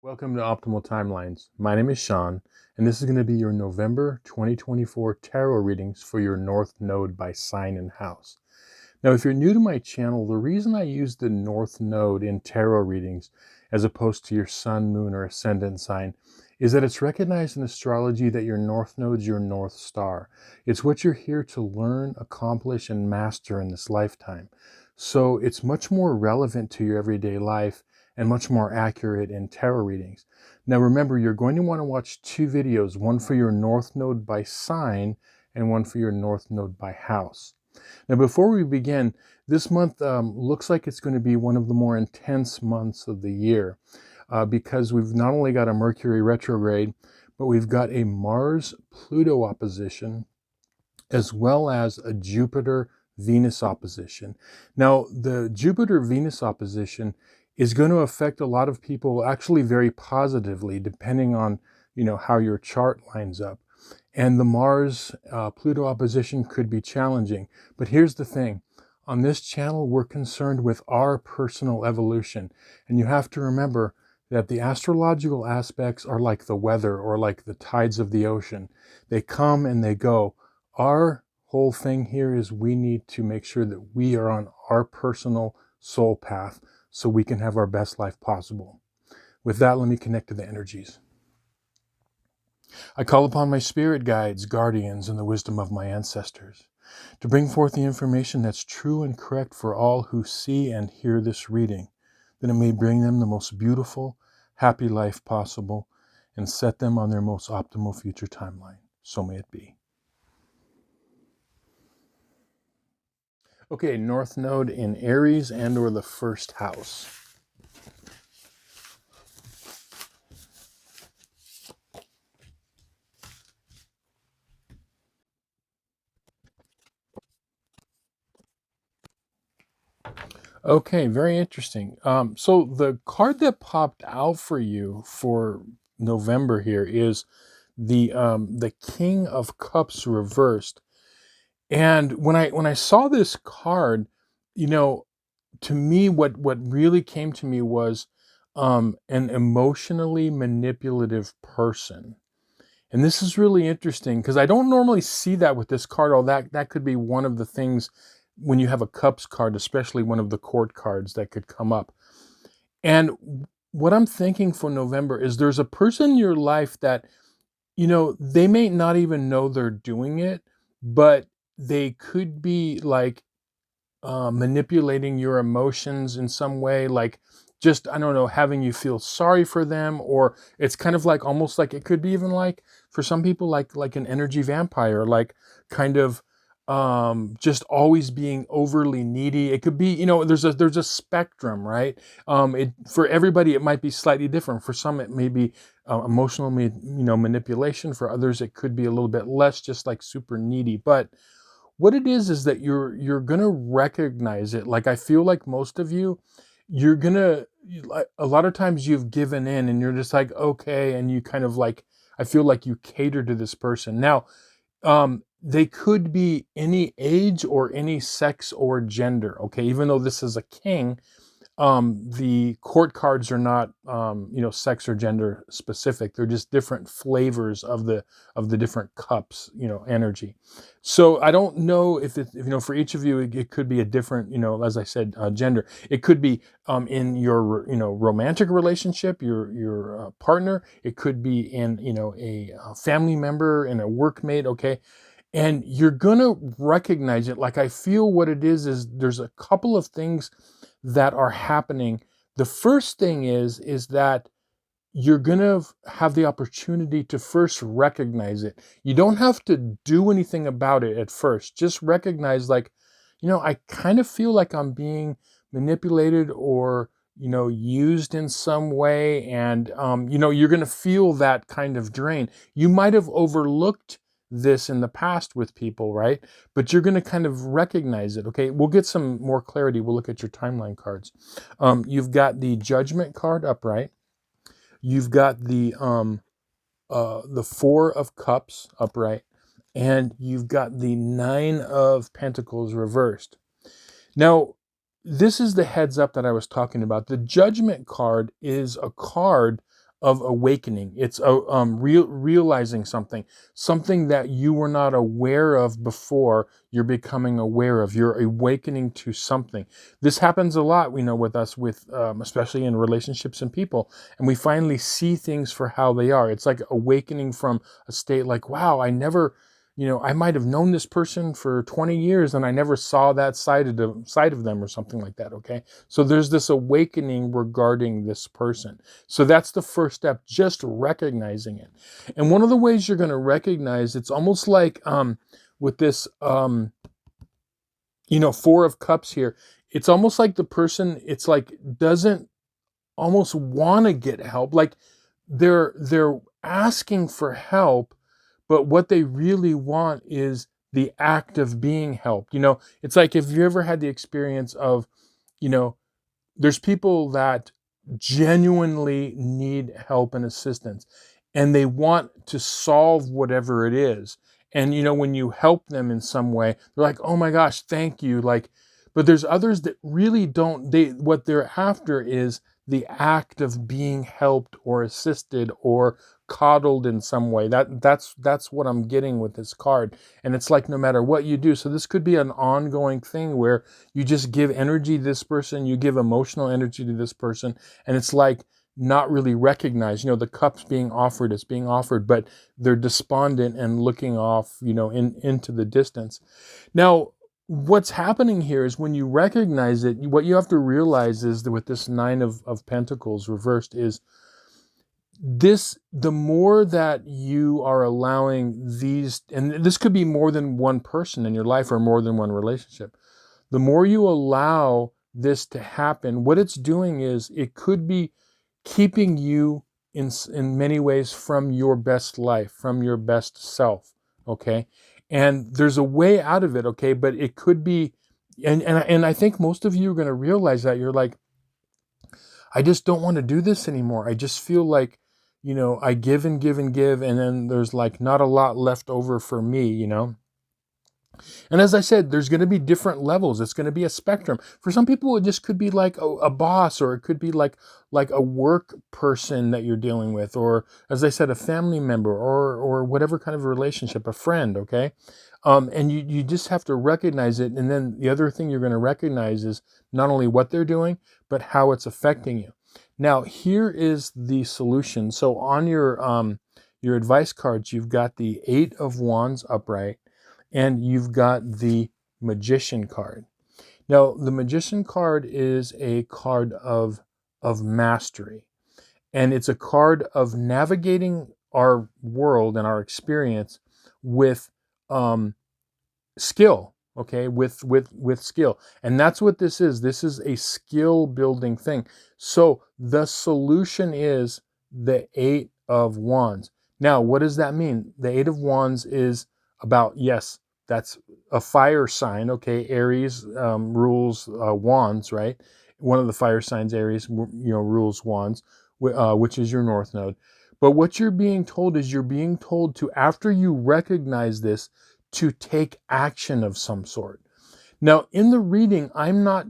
Welcome to Optimal Timelines. My name is Sean, and this is going to be your November 2024 tarot readings for your North Node by sign and house. Now, if you're new to my channel, the reason I use the North Node in tarot readings as opposed to your Sun, Moon, or Ascendant sign is that it's recognized in astrology that your North Node is your North Star. It's what you're here to learn, accomplish, and master in this lifetime. So it's much more relevant to your everyday life and much more accurate in tarot readings. Now remember, you're going to want to watch two videos, one for your North Node by sign and one for your North Node by house. Now before we begin, this month looks like it's going to be one of the more intense months of the year because we've not only got a Mercury retrograde, but we've got a Mars-Pluto opposition as well as a Jupiter-Venus opposition. Now the Jupiter-Venus opposition is going to affect a lot of people actually very positively, depending on, how your chart lines up. And the Mars-Pluto opposition could be challenging. But here's the thing. On this channel, we're concerned with our personal evolution. And you have to remember that the astrological aspects are like the weather or like the tides of the ocean. They come and they go. Our whole thing here is we need to make sure that we are on our personal soul path, so we can have our best life possible. With that, let me connect to the energies. I call upon my spirit guides, guardians, and the wisdom of my ancestors to bring forth the information that's true and correct for all who see and hear this reading, that it may bring them the most beautiful, happy life possible and set them on their most optimal future timeline. So may it be. Okay, North Node in Aries and or the first house. Okay, very interesting. So the card that popped out for you for November here is the King of Cups reversed. And when I saw this card, to me, what really came to me was an emotionally manipulative person. And this is really interesting because I don't normally see that with this card. Although that could be one of the things when you have a Cups card, especially one of the court cards that could come up. And what I'm thinking for November is there's a person in your life that, they may not even know they're doing it, but they could be like manipulating your emotions in some way, like just, I don't know, having you feel sorry for them, or it's kind of like almost like it could be even like for some people like an energy vampire, like kind of just always being overly needy. It could be, there's a spectrum, right? For everybody it might be slightly different. For some it may be emotional manipulation. For others it could be a little bit less, just like super needy. But what it is that you're gonna recognize it. Like I feel like most of you're gonna, like, a lot of times you've given in and you're just like, okay, and you kind of like, I feel like you cater to this person. Now, they could be any age or any sex or gender. Okay, even though this is a king, the court cards are not sex or gender specific. They're just different flavors of the different cups, energy. So I don't know if it, for each of you it could be a different, as I said, gender. It could be in your romantic relationship, your partner. It could be in a family member and a workmate. Okay. And you're gonna recognize it. Like I feel what it is there's a couple of things that are happening. The first thing is that you're gonna have the opportunity to first recognize it. You don't have to do anything about it at first. Just recognize, like, I kind of feel like I'm being manipulated or used in some way, and you're gonna feel that kind of drain. You might have overlooked this in the past with people, right? But you're going to kind of recognize it. Okay, we'll get some more clarity. We'll look at your timeline cards. You've got the Judgment card upright. You've got the Four of Cups upright, and you've got the Nine of Pentacles reversed. Now, this is the heads up that I was talking about. The Judgment card is a card of awakening. It's realizing something that you were not aware of before. You're becoming aware of. You're awakening to something. This happens a lot, we know, with us, with especially in relationships and people, and we finally see things for how they are. It's like awakening from a state like, wow, I never. I might have known this person for 20 years and I never saw that side of them or something like that, okay? So there's this awakening regarding this person. So that's the first step, just recognizing it. And one of the ways you're going to recognize, it's almost like with this, Four of Cups here, it's almost like the person, it's like, doesn't almost want to get help. Like they're asking for help, but what they really want is the act of being helped. It's like, if you ever had the experience of, there's people that genuinely need help and assistance, and they want to solve whatever it is. And, when you help them in some way, they're like, oh my gosh, thank you. Like, but there's others that really don't, what they're after is the act of being helped or assisted or coddled in some way. That's what I'm getting with this card. And it's like, no matter what you do. So this could be an ongoing thing where you just give energy to this person, you give emotional energy to this person, and it's like not really recognized. The cup's being offered, it's being offered, but they're despondent and looking off, into the distance. Now, what's happening here is when you recognize it, what you have to realize is that with this Nine of Pentacles reversed is this, the more that you are allowing these, and this could be more than one person in your life or more than one relationship, the more you allow this to happen, what it's doing is it could be keeping you in many ways from your best life, from your best self, okay? And there's a way out of it, okay? But it could be, and I think most of you are going to realize that. You're like, I just don't want to do this anymore. I just feel like, I give and give and give, and then there's like not a lot left over for me. And as I said, there's going to be different levels. It's going to be a spectrum. For some people, it just could be like a boss, or it could be like a work person that you're dealing with, or as I said, a family member, or whatever kind of relationship, a friend, okay? And you just have to recognize it. And then the other thing you're going to recognize is not only what they're doing, but how it's affecting you. Now, here is the solution. So on your advice cards, you've got the Eight of Wands upright, and you've got the Magician card. Now, the Magician card is a card of mastery, and it's a card of navigating our world and our experience with skill, okay, with skill. And that's what this is. This is a skill building thing. So the solution is the Eight of Wands. Now, what does that mean? The Eight of Wands is about, yes, that's a fire sign, okay? Aries rules wands, right? One of the fire signs, Aries, rules wands, which is your north node. But what you're being told is, you're being told to, after you recognize this, to take action of some sort. Now, in the reading, I'm not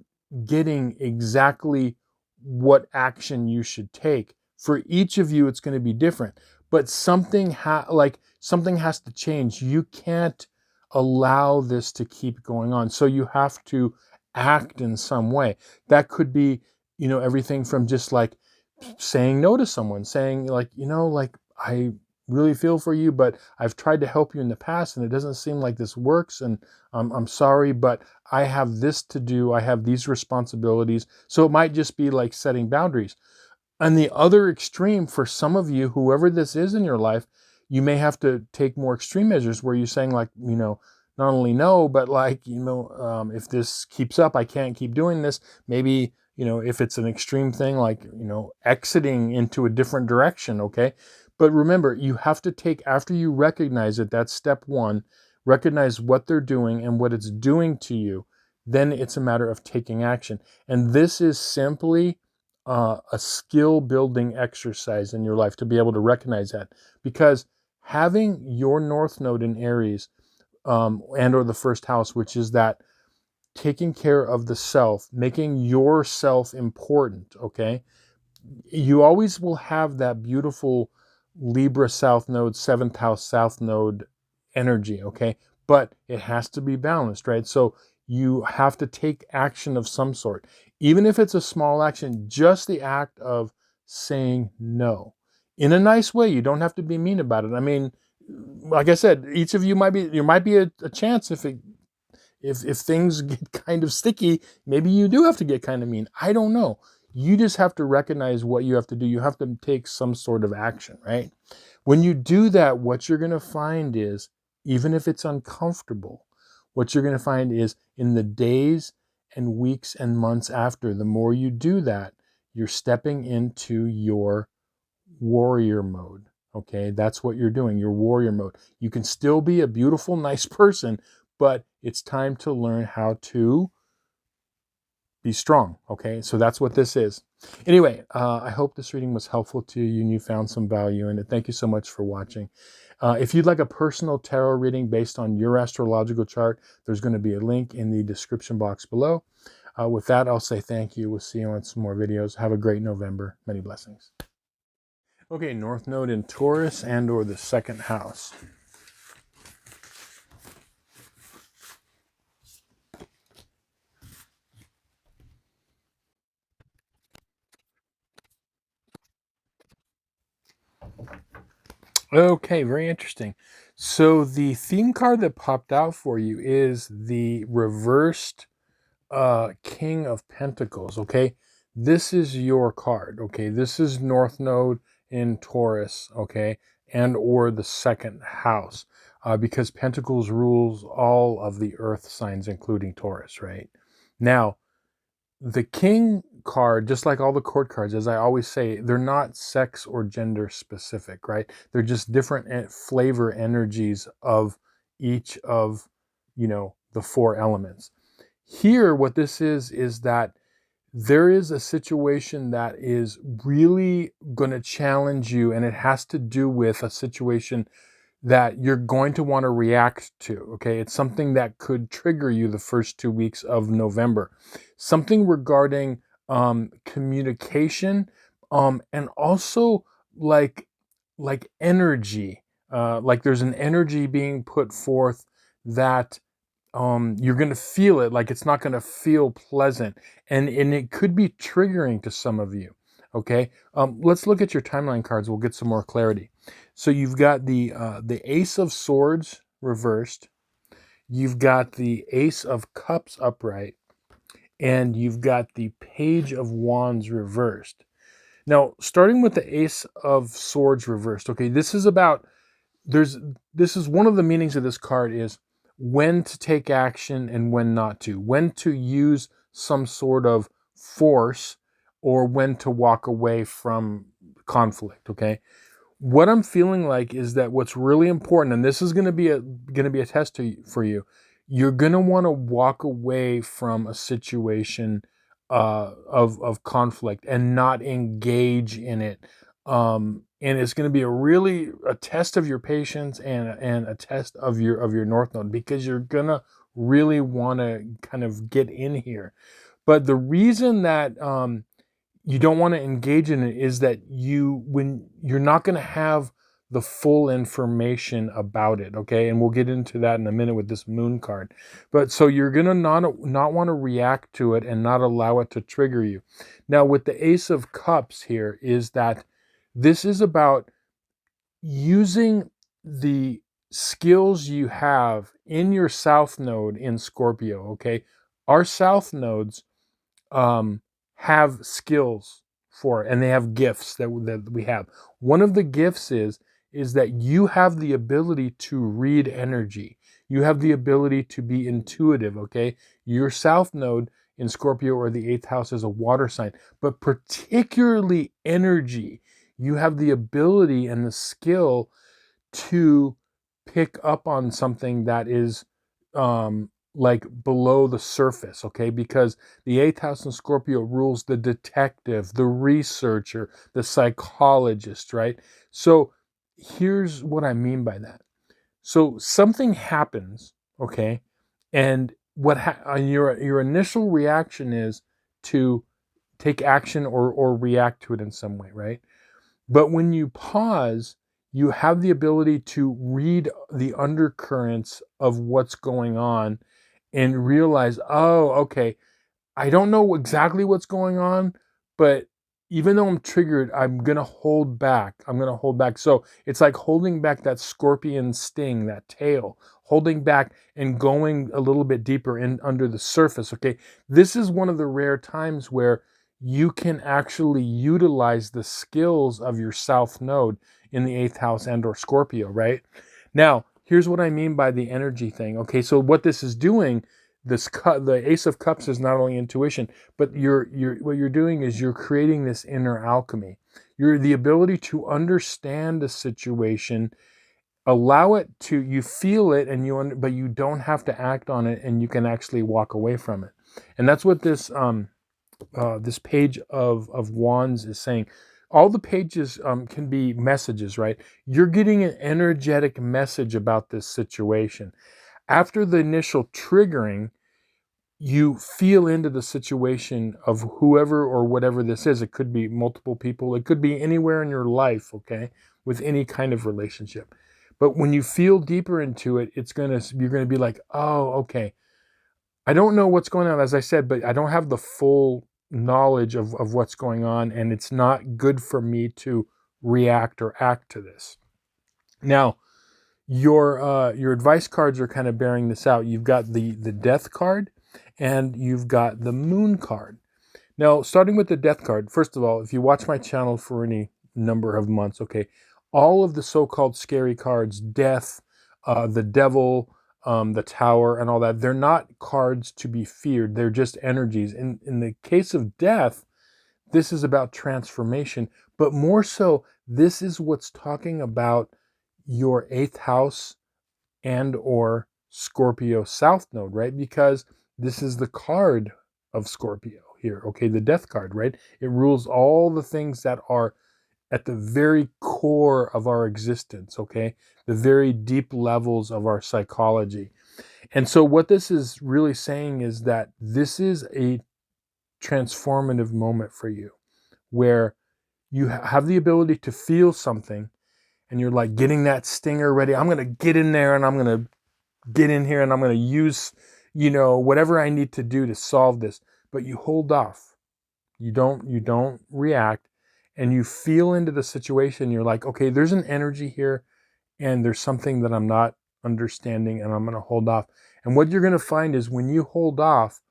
getting exactly what action you should take. For each of you, it's going to be different. But something has to change. You can't allow this to keep going on. So you have to act in some way. That could be, everything from just like saying no to someone, saying like, I really feel for you, but I've tried to help you in the past and it doesn't seem like this works, and I'm sorry, but I have this to do. I have these responsibilities. So it might just be like setting boundaries. On the other extreme, for some of you, whoever this is in your life, you may have to take more extreme measures where you're saying like, not only no, but like, if this keeps up, I can't keep doing this. Maybe, if it's an extreme thing, like, exiting into a different direction, okay? But remember, you have to take, after you recognize it, that's step one, recognize what they're doing and what it's doing to you. Then it's a matter of taking action. And this is simply a skill building exercise in your life to be able to recognize that. Because having your North Node in Aries, and or the first house, which is that taking care of the self, making yourself important, okay? you always will have that beautiful Libra South Node, 7th house South Node energy, okay? But it has to be balanced, right? So you have to take action of some sort. Even if it's a small action, just the act of saying no. In a nice way, you don't have to be mean about it. I mean, like I said, each of you might be, there might be a chance if things get kind of sticky, maybe you do have to get kind of mean. I don't know. You just have to recognize what you have to do. You have to take some sort of action, right? When you do that, what you're going to find is, even if it's uncomfortable, what you're going to find is in the days and weeks and months after, the more you do that, you're stepping into your warrior mode. Okay, that's what you're doing, your warrior mode. You can still be a beautiful, nice person, but it's time to learn how to be strong. Okay, so that's what this is. Anyway, I hope this reading was helpful to you and you found some value in it. Thank you so much for watching. If you'd like a personal tarot reading based on your astrological chart, there's going to be a link in the description box below. With that, I'll say thank you. We'll see you on some more videos. Have a great November. Many blessings. Okay, North Node in Taurus and or the 2nd house. Okay, very interesting. So the theme card that popped out for you is the reversed King of Pentacles, okay? This is your card, okay? This is North Node in Taurus, okay? And or the 2nd house, because Pentacles rules all of the earth signs, including Taurus, right? Now, the King card, just like all the court cards, as I always say, they're not sex or gender specific, right? They're just different flavor energies of each of, the 4 elements. Here, what this is that there is a situation that is really going to challenge you, and it has to do with a situation that you're going to want to react to, okay? It's something that could trigger you the first 2 weeks of November. Something regarding communication, and also like energy. Like there's an energy being put forth that you're going to feel it, like it's not going to feel pleasant, and it could be triggering to some of you. Okay, let's look at your timeline cards. We'll get some more clarity. So you've got the Ace of Swords reversed, you've got the Ace of Cups upright, and you've got the Page of Wands reversed. Now, starting with the Ace of Swords reversed, okay, this is about, this is one of the meanings of this card is when to take action and when not to, when to use some sort of force or when to walk away from conflict, okay? What I'm feeling like is that what's really important, and this is going to be a test for you, you're going to want to walk away from a situation of conflict and not engage in it. And it's going to be a test of your patience and a test of your North Node, because you're going to really want to kind of get in here. But the reason that you don't want to engage in it is that when you're not going to have the full information about it, okay? And we'll get into that in a minute with this Moon card. But so you're going to not want to react to it and not allow it to trigger you. Now, with the Ace of Cups here is that this is about using the skills you have in your South Node in Scorpio, okay? Our South Nodes have skills for it, and they have gifts that we have. One of the gifts is that you have the ability to read energy. You have the ability to be intuitive, okay? Your South Node in Scorpio or the 8th house is a water sign, but particularly energy. You have the ability and the skill to pick up on something that is like below the surface, okay? Because the 8th house in Scorpio rules the detective, the researcher, the psychologist, right? So here's what I mean by that. So something happens, okay? And your initial reaction is to take action or react to it in some way, right? But when you pause, you have the ability to read the undercurrents of what's going on and realize, oh, okay, I don't know exactly what's going on, but even though I'm triggered, I'm going to hold back. I'm going to hold back. So it's like holding back that scorpion sting, that tail, holding back and going a little bit deeper in under the surface. Okay. This is one of the rare times where you can actually utilize the skills of your south node in the 8th house and or Scorpio, right? Now, here's what I mean by the energy thing. Okay. So what this is doing, the Ace of Cups is not only intuition, but what you're doing is you're creating this inner alchemy. You're the ability to understand a situation, allow it to, you feel it, and but you don't have to act on it, and you can actually walk away from it. And that's what this page of Wands is saying. All the pages can be messages, right? You're getting an energetic message about this situation. After the initial triggering, you feel into the situation of whoever or whatever this is. It could be multiple people. It could be anywhere in your life, okay, with any kind of relationship. But when you feel deeper into it, you're gonna be like, oh, okay. I don't know what's going on, as I said, but I don't have the full knowledge of what's going on, and it's not good for me to react or act to this. Now, your advice cards are kind of bearing this out. You've got the death card and you've got the moon card. Now, starting with the death card, first of all, if you watch my channel for any number of months, okay, all of the so-called scary cards, death, the devil, the tower, and all that, they're not cards to be feared. They're just energies. In the case of death, this is about transformation, but more so, this is what's talking about your 8th house and or Scorpio south node, right? Because this is the card of Scorpio here, okay? The death card, right? It rules all the things that are at the very core of our existence, okay? The very deep levels of our psychology. And so what this is really saying is that this is a transformative moment for you where you have the ability to feel something and you're like getting that stinger ready. I'm going to get in there and I'm going to get in here and I'm going to use, whatever I need to do to solve this. But you hold off. You don't react, and you feel into the situation. You're like, okay, there's an energy here and there's something that I'm not understanding and I'm going to hold off. And what you're going to find is when you hold off,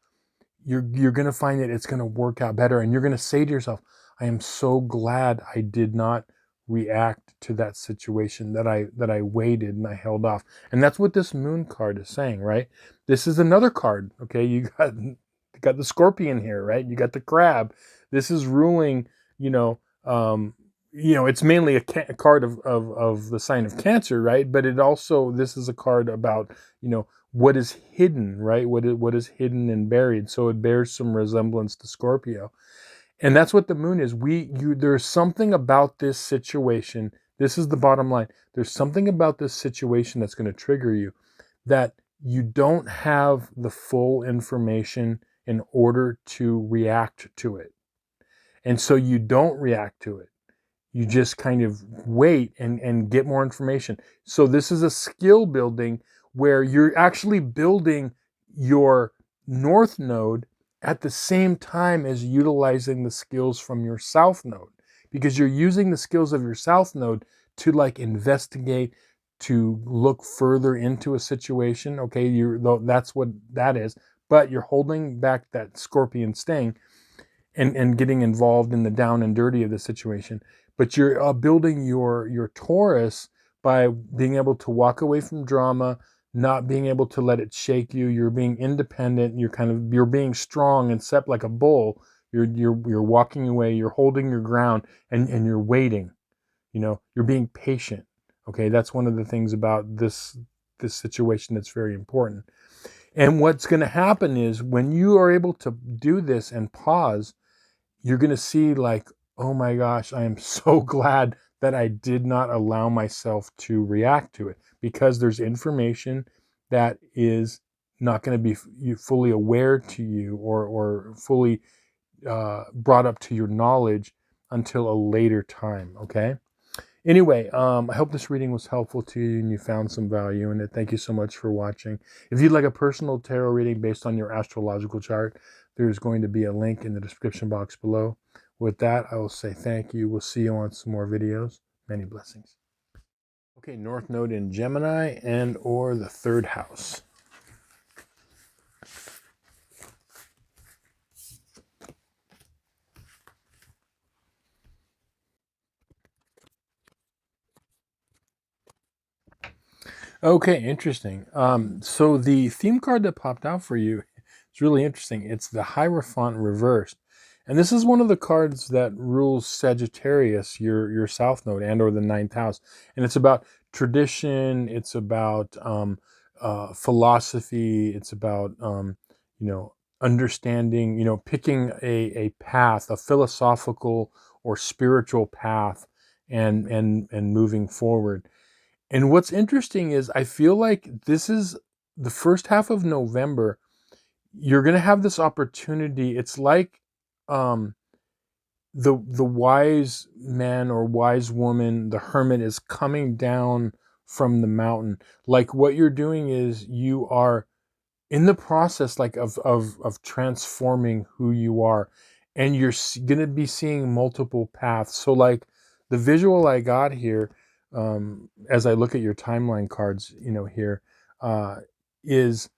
you're going to find that it's going to work out better. And you're going to say to yourself, I am so glad I did not react to that situation, that I waited and I held off. And that's what this moon card is saying, right? This is another card. Okay. You got the scorpion here, right? You got the crab. This is ruling, it's mainly a card of the sign of Cancer, right? But this is a card about, what is hidden, right? What is hidden and buried. So it bears some resemblance to Scorpio. And that's what the moon is. There's something about this situation. This is the bottom line. There's something about this situation that's going to trigger you, that you don't have the full information in order to react to it. And so you don't react to it. You just kind of wait and get more information. So this is a skill building where you're actually building your north node at the same time as utilizing the skills from your south node, because you're using the skills of your south node to like investigate, to look further into a situation. Okay, that's what that is, but you're holding back that scorpion sting and getting involved in the down and dirty of the situation. But you're building your Taurus by being able to walk away from drama, not being able to let it shake you. You're being independent. You're being strong and set like a bull. You're walking away. You're holding your ground and you're waiting. You're being patient. Okay, that's one of the things about this situation that's very important. And what's going to happen is when you are able to do this and pause, you're going to see like, oh my gosh, I am so glad that I did not allow myself to react to it, because there's information that is not going to be fully aware to you or fully brought up to your knowledge until a later time. Okay. Anyway, I hope this reading was helpful to you and you found some value in it. Thank you so much for watching. If you'd like a personal tarot reading based on your astrological chart, there's going to be a link in the description box below. With that, I will say thank you. We'll see you on some more videos. Many blessings. Okay, North Node in Gemini and or the third house. Okay, interesting. So the theme card that popped out for you is really interesting. It's the Hierophant reversed. And this is one of the cards that rules Sagittarius, your south node and or the ninth house. And it's about tradition, it's about philosophy, it's about understanding, picking a path, a philosophical or spiritual path and moving forward. And what's interesting is I feel like this is the first half of November. You're going to have this opportunity. It's like um, the wise man or wise woman, the hermit, is coming down from the mountain. Like what you're doing is you are in the process like of transforming who you are, and you're going to be seeing multiple paths. So like the visual I got here, as I look at your timeline cards, here, is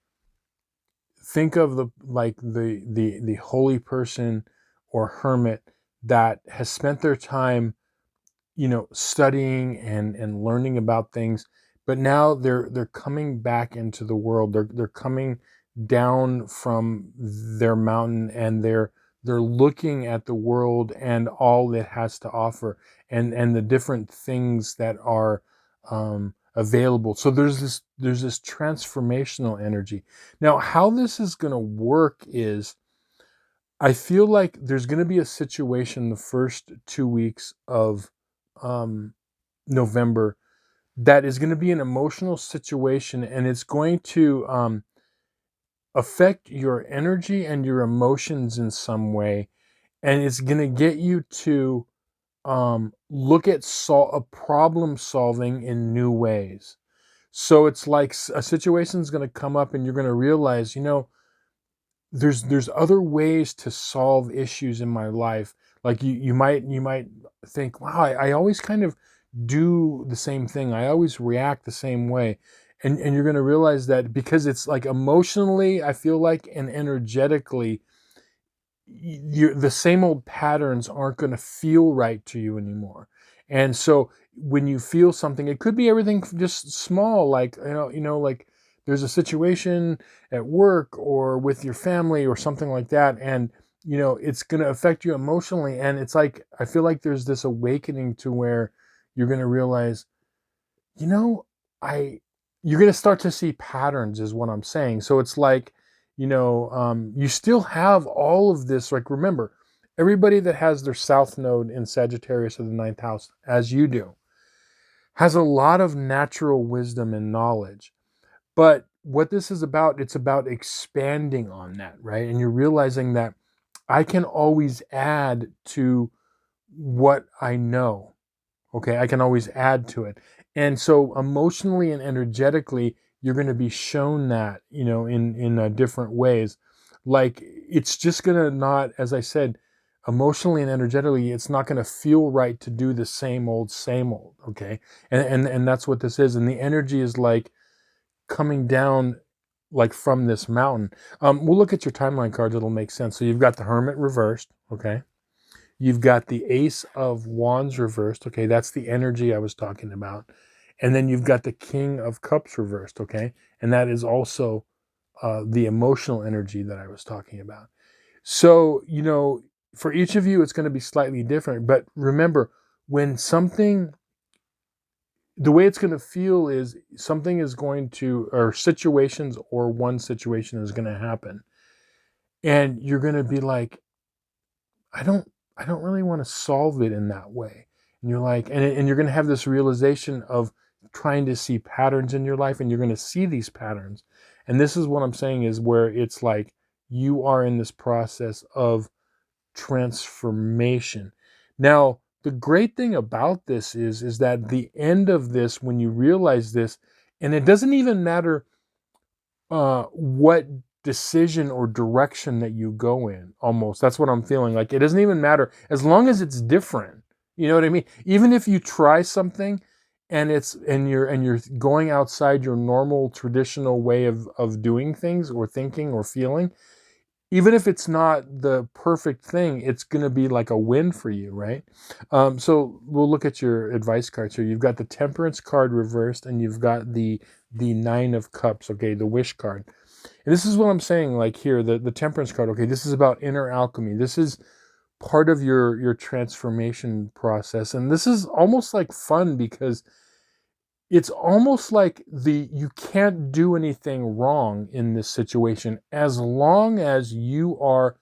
think of the holy person or hermit that has spent their time studying and learning about things, but now they're coming back into the world. They're coming down from their mountain, and they're looking at the world and all it has to offer, and the different things that are available. So there's this transformational energy. Now, how this is going to work is, I feel like there's going to be a situation the first 2 weeks of November that is going to be an emotional situation, and it's going to affect your energy and your emotions in some way, and it's going to get you to look at a problem solving in new ways. So it's like a situation is going to come up, and you're going to realize, there's other ways to solve issues in my life. Like you might think, wow, I always kind of do the same thing. I always react the same way. And you're going to realize that because it's like emotionally, I feel like, and energetically, the same old patterns aren't going to feel right to you anymore. And so when you feel something, it could be everything just small, like like there's a situation at work or with your family or something like that, and it's going to affect you emotionally. And it's like, I feel like there's this awakening to where you're going to realize, you know, I you're going to start to see patterns, is what I'm saying. So it's like, you still have all of this. Like, remember, everybody that has their south node in Sagittarius of the ninth house, as you do, has a lot of natural wisdom and knowledge. But what this is about, it's about expanding on that, right? And you're realizing that I can always add to what I know. Okay, I can always add to it. And so emotionally and energetically, you're going to be shown that, in different ways. Like, it's just going to not, as I said, emotionally and energetically, it's not going to feel right to do the same old, okay? And that's what this is. And the energy is like coming down like from this mountain. We'll look at your timeline cards. It'll make sense. So you've got the Hermit reversed, okay? You've got the Ace of Wands reversed. Okay, that's the energy I was talking about. And then you've got the King of Cups reversed. Okay, and that is also the emotional energy that I was talking about. So, for each of you, it's going to be slightly different. But remember, when the way it's going to feel is something is going to, or situations, or one situation is going to happen. And you're going to be like, I don't really want to solve it in that way. And you're like, and you're going to have this realization of trying to see patterns in your life, and you're going to see these patterns. And this is what I'm saying, is where it's like you are in this process of transformation. Now, the great thing about this is that the end of this, when you realize this, and it doesn't even matter what decision or direction that you go in, almost. That's what I'm feeling. Like, it doesn't even matter as long as it's different. You know what I mean? Even if you try something and you're going outside your normal traditional way of doing things or thinking or feeling, even if it's not the perfect thing, it's going to be like a win for you, right? So we'll look at your advice cards here. You've got the Temperance card reversed, and you've got the Nine of Cups, okay, the Wish card. And this is what I'm saying, like here, the Temperance card, okay, this is about inner alchemy. This is part of your transformation process. And this is almost like fun because it's almost like you can't do anything wrong in this situation as long as you are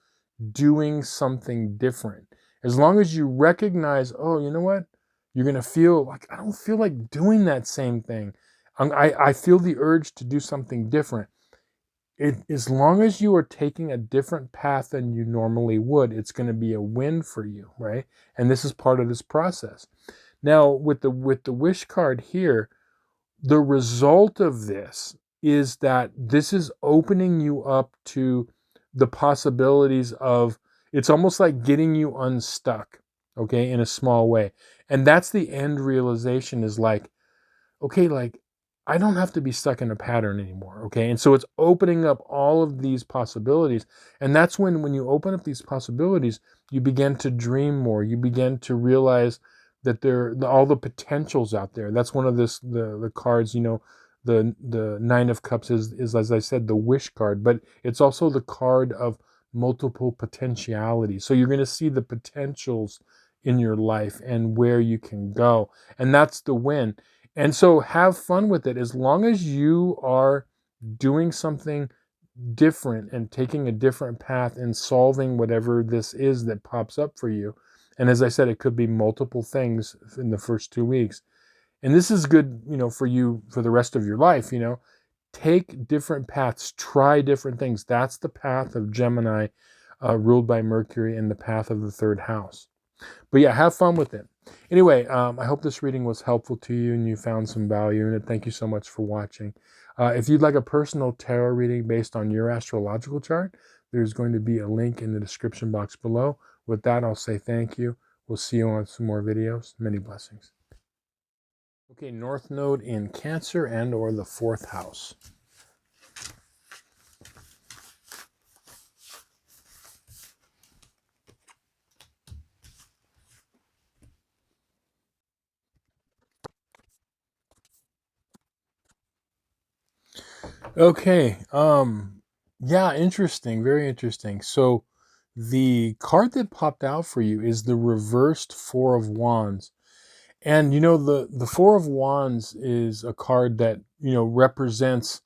doing something different. As long as you recognize, oh, you know what? You're going to feel like, I don't feel like doing that same thing. I feel the urge to do something different. As long as you are taking a different path than you normally would, it's going to be a win for you, right? And this is part of this process. Now, with the Wish card here, the result of this is that this is opening you up to the possibilities of, it's almost like getting you unstuck, okay, in a small way. And that's the end realization, is like, okay, like, I don't have to be stuck in a pattern anymore, okay? And so it's opening up all of these possibilities. And that's when you open up these possibilities, you begin to dream more. You begin to realize that all the potentials out there. That's one of the cards, you know, the Nine of Cups is, as I said, the Wish card, but it's also the card of multiple potentialities. So you're going to see the potentials in your life and where you can go. And that's the win. And so have fun with it. As long as you are doing something different and taking a different path and solving whatever this is that pops up for you. And as I said, it could be multiple things in the first 2 weeks. And this is good, you know, for you for the rest of your life, you know. Take different paths, try different things. That's the path of Gemini, ruled by Mercury, and the path of the third house. But yeah, have fun with it. Anyway, I hope this reading was helpful to you and you found some value in it. Thank you so much for watching. If you'd like a personal tarot reading based on your astrological chart, there's going to be a link in the description box below. With that, I'll say thank you. We'll see you on some more videos. Many blessings. Okay, North Node in Cancer and or the 4th house. Okay, yeah, interesting, very interesting. So the card that popped out for you is the reversed Four of Wands. And you know, the Four of Wands is a card that, you know, represents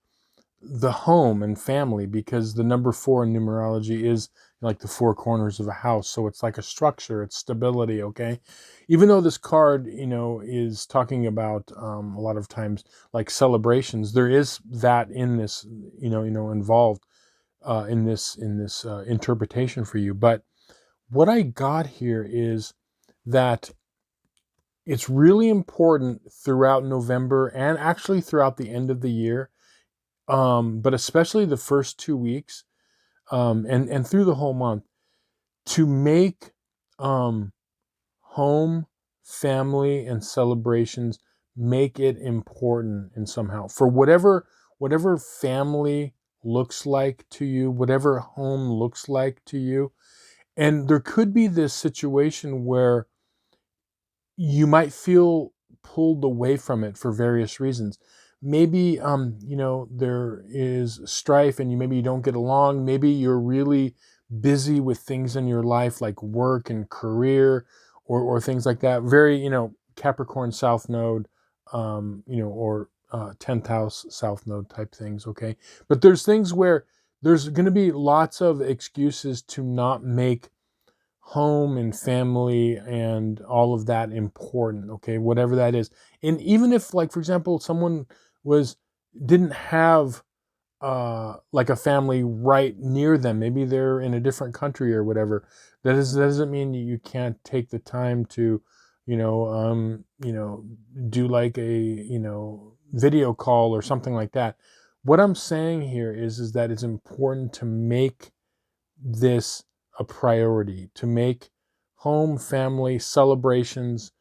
the home and family, because the number 4 in numerology is like the 4 corners of a house. So it's like a structure, it's stability, okay? Even though this card, you know, is talking about a lot of times like celebrations, there is that in this, involved in this interpretation for you. But what I got here is that it's really important throughout November and actually throughout the end of the year, but especially the first 2 weeks, and through the whole month, to make home, family, and celebrations, make it important in somehow. For whatever family looks like to you, whatever home looks like to you. And there could be this situation where you might feel pulled away from it for various reasons. Maybe there is strife and maybe you don't get along. Maybe you're really busy with things in your life like work and career, or things like that. Very, Capricorn South Node, or 10th house South Node type things, okay? But there's things where there's going to be lots of excuses to not make home and family and all of that important, okay, whatever that is. And even if, like, for example, someone didn't have like a family right near them, maybe they're in a different country or whatever, That doesn't mean you can't take the time to, do like a, video call or something like that. What I'm saying here is that it's important to make this a priority, to make home, family, celebrations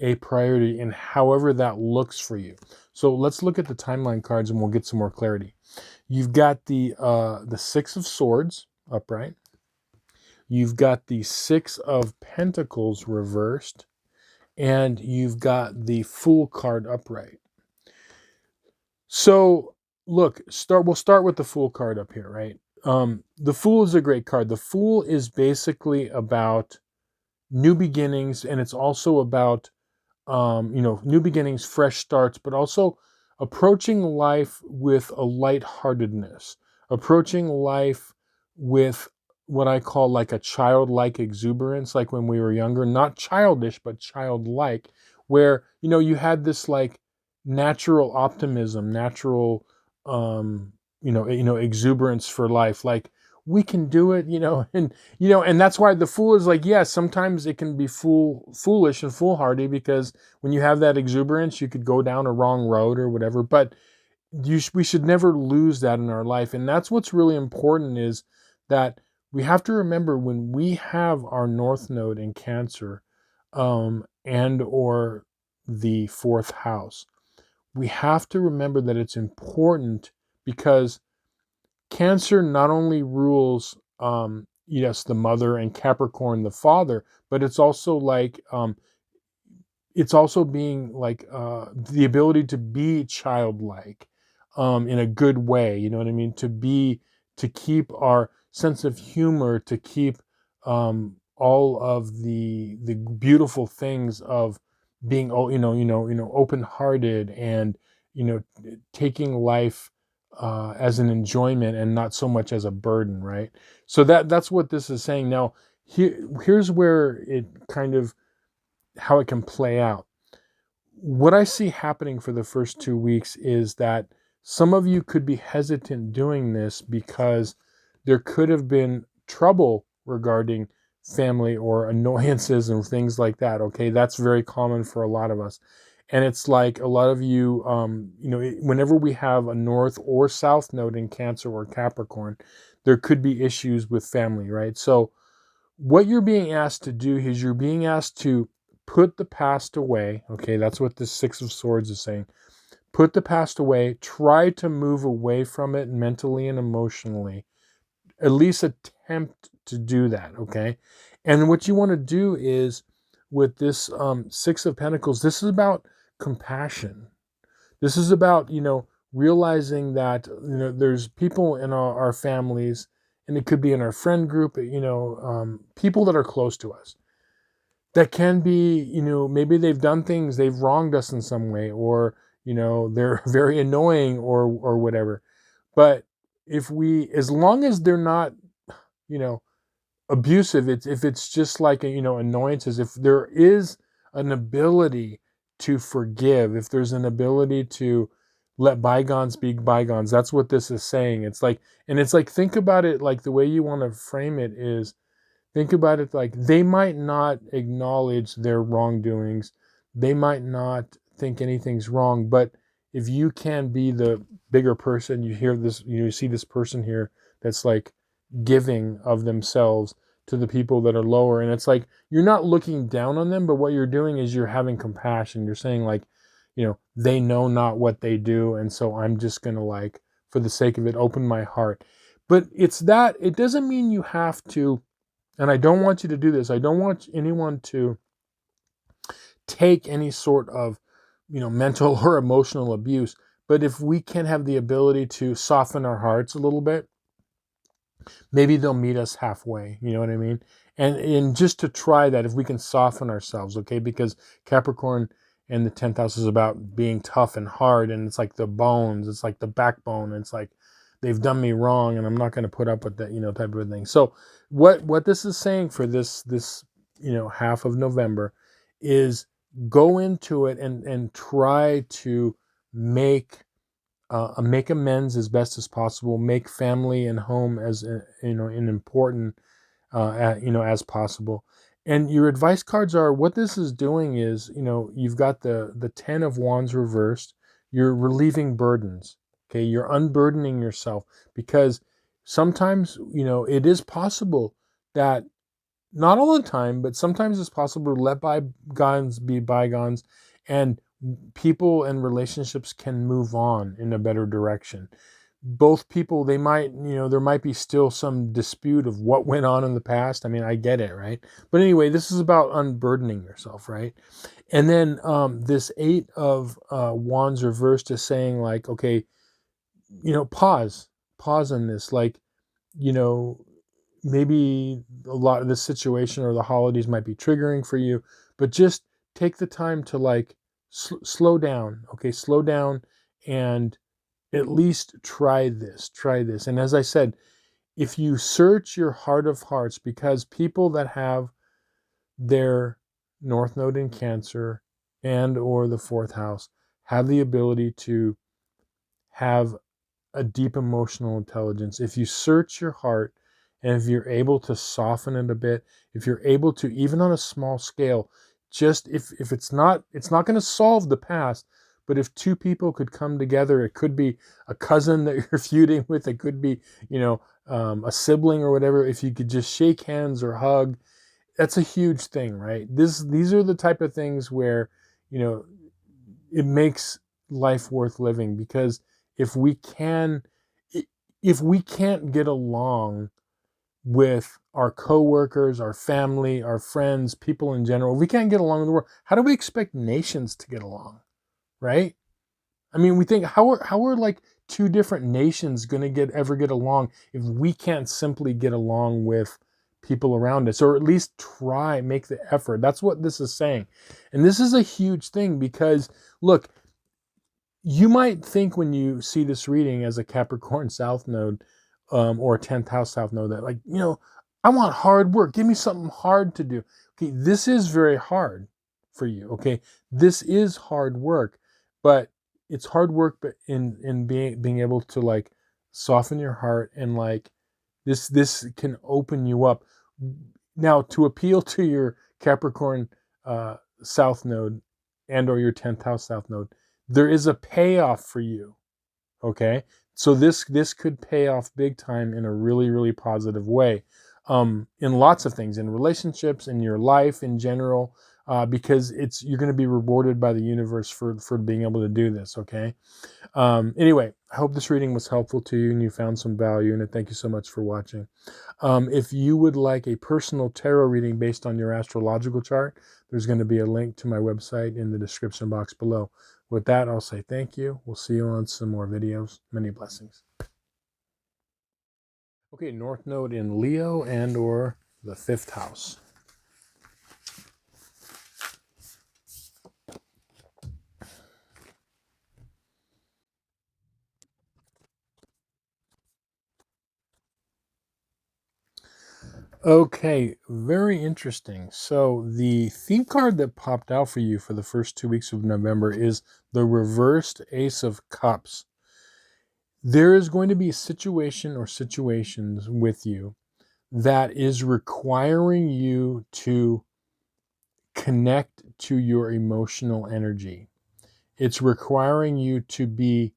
a priority, and however that looks for you. So let's look at the timeline cards and we'll get some more clarity. You've got the Six of Swords upright. You've got the Six of Pentacles reversed, and you've got the Fool card upright. So look, we'll start with the Fool card up here, right? The Fool is a great card. The Fool is basically about new beginnings, and it's also about new beginnings, fresh starts, but also approaching life with a lightheartedness, approaching life with what I call like a childlike exuberance, like when we were younger, not childish, but childlike, where, you had this like natural optimism, natural, exuberance for life. Like, we can do it, and that's why the Fool is like, yes, sometimes it can be foolish and foolhardy, because when you have that exuberance, you could go down a wrong road or whatever. But we should never lose that in our life. And that's what's really important, is that we have to remember, when we have our North Node in Cancer, and or the fourth house, we have to remember that it's important, because Cancer not only rules, yes, the mother, and Capricorn the father, but it's also like, it's also being like, the ability to be childlike, in a good way. You know what I mean? To keep our sense of humor, to keep, all of the beautiful things of being, open-hearted, and, taking life, as an enjoyment and not so much as a burden, right? So that's what this is saying. Now, here's where it kind of, how it can play out. What I see happening for the first 2 weeks is that some of you could be hesitant doing this, because there could have been trouble regarding family, or annoyances and things like that. Okay, that's very common for a lot of us. And it's like, a lot of you, whenever we have a North or South node in Cancer or Capricorn, there could be issues with family, right? So what you're being asked to do is, you're being asked to put the past away. Okay, that's what the Six of Swords is saying. Put the past away. Try to move away from it mentally and emotionally. At least attempt to do that, okay? And what you want to do is, with this, Six of Pentacles, this is about compassion. This is about, realizing that, there's people in our families, and it could be in our friend group, people that are close to us, that can be, maybe they've done things, they've wronged us in some way, or, they're very annoying, or whatever. But as long as they're not, you know, abusive, if it's just like, annoyances, if there is an ability to forgive, if there's an ability to let bygones be bygones, that's what this is saying. It's like, think about it, like the way you want to frame it is, think about it like, they might not acknowledge their wrongdoings. They might not think anything's wrong, but if you can be the bigger person, you hear this, you see this person here that's like giving of themselves to the people that are lower. And it's like, you're not looking down on them, but what you're doing is you're having compassion. You're saying like, they know not what they do. And so I'm just going to, like, for the sake of it, open my heart. But it doesn't mean you have to, and I don't want you to do this. I don't want anyone to take any sort of, mental or emotional abuse. But if we can have the ability to soften our hearts a little bit, maybe they'll meet us halfway. You know what I mean? And just to try that, if we can soften ourselves, okay? Because Capricorn and the 10th house is about being tough and hard, and it's like the bones, it's like the backbone. It's like, they've done me wrong, and I'm not going to put up with that, type of thing. So what this is saying for this half of November is, go into it and try to make amends as best as possible. Make family and home as an important as possible. And your advice cards are, what this is doing is, you've got the 10 of Wands reversed. You're relieving burdens. Okay, you're unburdening yourself, because sometimes, it is possible that, not all the time, but sometimes it's possible to let bygones be bygones, and people and relationships can move on in a better direction. Both people, they might, there might be still some dispute of what went on in the past. I mean, I get it, right? But anyway, this is about unburdening yourself, right? And then this 8 of Wands reversed is saying, like, okay, pause on this, like, you know, maybe a lot of the situation or the holidays might be triggering for you, but just take the time to, like, slow down. Okay, slow down, and at least try this. And as I said, if you search your heart of hearts, because people that have their North Node in Cancer and or the fourth house have the ability to have a deep emotional intelligence. If you search your heart, and if you're able to soften it a bit, if you're able to, even on a small scale, just if it's not going to solve the past, but if two people could come together, it could be a cousin that you're feuding with, it could be, a sibling or whatever. If you could just shake hands or hug, that's a huge thing, right? These are the type of things where, you know, it makes life worth living, because if we can if we can't get along with our coworkers, our family, our friends, people in general, if we can't get along in the world, how do we expect nations to get along, right? I mean, we think, how are like two different nations going to ever get along if we can't simply get along with people around us, or at least make the effort. That's what this is saying. And this is a huge thing, because look, you might think when you see this reading as a Capricorn South Node, or a 10th house South Node, that, like, I want hard work. Give me something hard to do. Okay, this is very hard for you. Okay, this is hard work, but it's hard work, but in being able to, like, soften your heart, and, like, this can open you up. Now, to appeal to your Capricorn South Node and or your 10th house South Node, there is a payoff for you. Okay, so this could pay off big time in a really, really positive way, in lots of things, in relationships, in your life in general, because you're going to be rewarded by the universe for being able to do this. Okay. Anyway, I hope this reading was helpful to you and you found some value in it. Thank you so much for watching. If you would like a personal tarot reading based on your astrological chart, there's going to be a link to my website in the description box below. With that, I'll say thank you. We'll see you on some more videos. Many blessings. Okay, North Node in Leo and or the 5th house. Okay, very interesting. So the theme card that popped out for you for the first 2 weeks of November is the reversed Ace of Cups. There is going to be a situation or situations with you that is requiring you to connect to your emotional energy. It's requiring you to be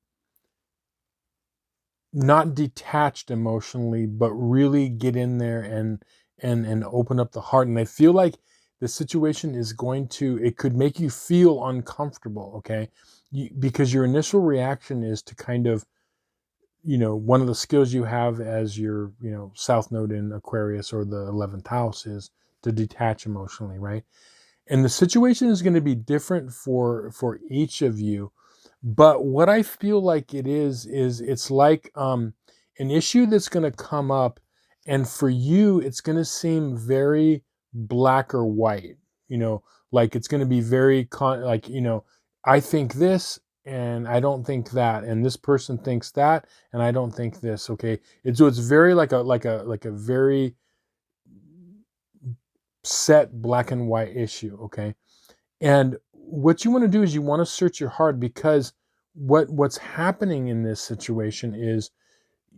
not detached emotionally, but really get in there and open up the heart. And I feel like the situation is it could make you feel uncomfortable, okay? Because your initial reaction is to kind of, one of the skills you have as your, South Node in Aquarius or the 11th house is to detach emotionally, right? And the situation is going to be different for each of you. But what I feel like it is it's like an issue that's going to come up, and for you, it's going to seem very black or white. Like it's going to be very I think this and I don't think that, and this person thinks that and I don't think this. Okay, it's very like a very set black and white issue. Okay, and what you want to do is you want to search your heart, because what's happening in this situation is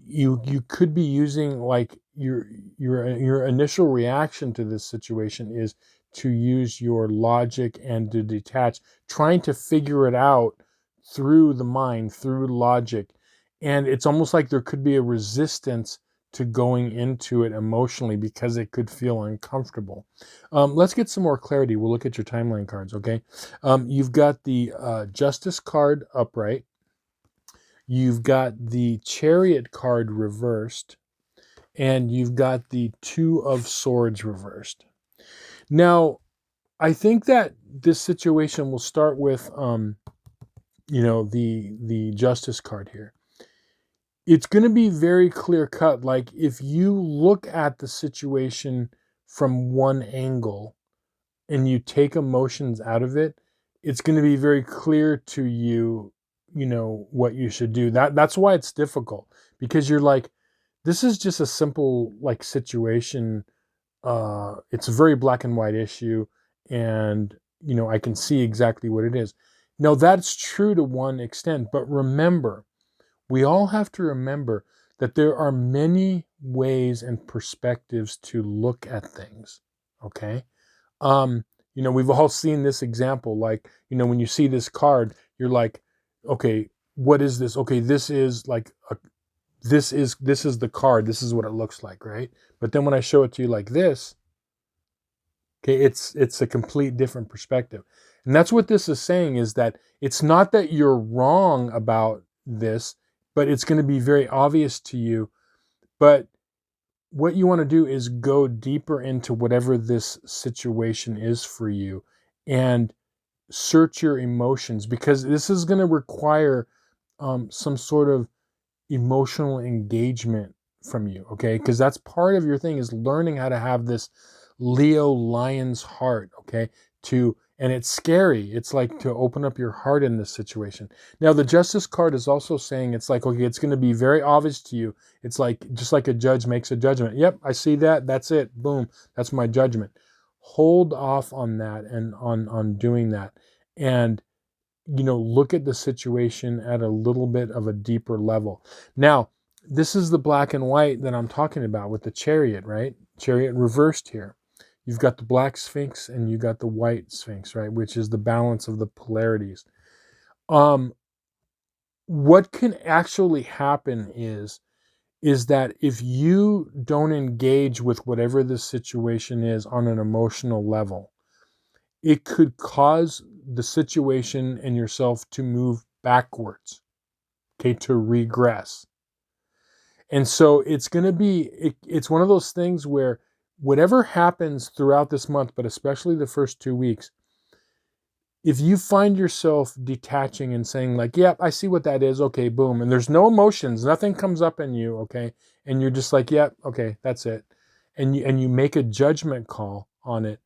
you could be using, like, your initial reaction to this situation is to use your logic and to detach, trying to figure it out through the mind, through logic. And it's almost like there could be a resistance to going into it emotionally because it could feel uncomfortable. Let's get some more clarity. We'll look at your timeline cards, okay? You've got the Justice card upright. You've got the Chariot card reversed. And you've got the Two of Swords reversed. Now, I think that this situation will start with, the Justice card here. It's going to be very clear cut. Like if you look at the situation from one angle and you take emotions out of it, it's going to be very clear to you, what you should do. That's why it's difficult, because you're like, this is just a simple like situation. It's a very black and white issue, and I can see exactly what it is. Now that's true to one extent, but remember, we all have to remember that there are many ways and perspectives to look at things. Okay. We've all seen this example. Like, when you see this card, you're like, okay, what is this? Okay, this is like this is the card. This is what it looks like, right? But then when I show it to you like this, okay, it's a complete different perspective. And that's what this is saying, is that it's not that you're wrong about this, but it's going to be very obvious to you. But what you want to do is go deeper into whatever this situation is for you and search your emotions, because this is going to require some sort of emotional engagement from you, okay? Because that's part of your thing, is learning how to have this Leo lion's heart, okay? And it's scary. It's like to open up your heart in this situation. Now, the Justice card is also saying, it's like, okay, it's going to be very obvious to you. It's like, just like a judge makes a judgment. Yep, I see that. That's it. Boom. That's my judgment. Hold off on that and on doing that. And look at the situation at a little bit of a deeper level. Now, this is the black and white that I'm talking about with the Chariot, right? Chariot reversed here. You've got the black Sphinx and you got the white Sphinx, right? Which is the balance of the polarities. What can actually happen is that if you don't engage with whatever this situation is on an emotional level, it could cause the situation and yourself to move backwards, okay, to regress. And so it's going to be, it's one of those things where whatever happens throughout this month, but especially the first 2 weeks, if you find yourself detaching and saying like, yep, I see what that is. Okay, boom. And there's no emotions, nothing comes up in you. Okay. And you're just like, yep, okay, that's it. And you make a judgment call on it.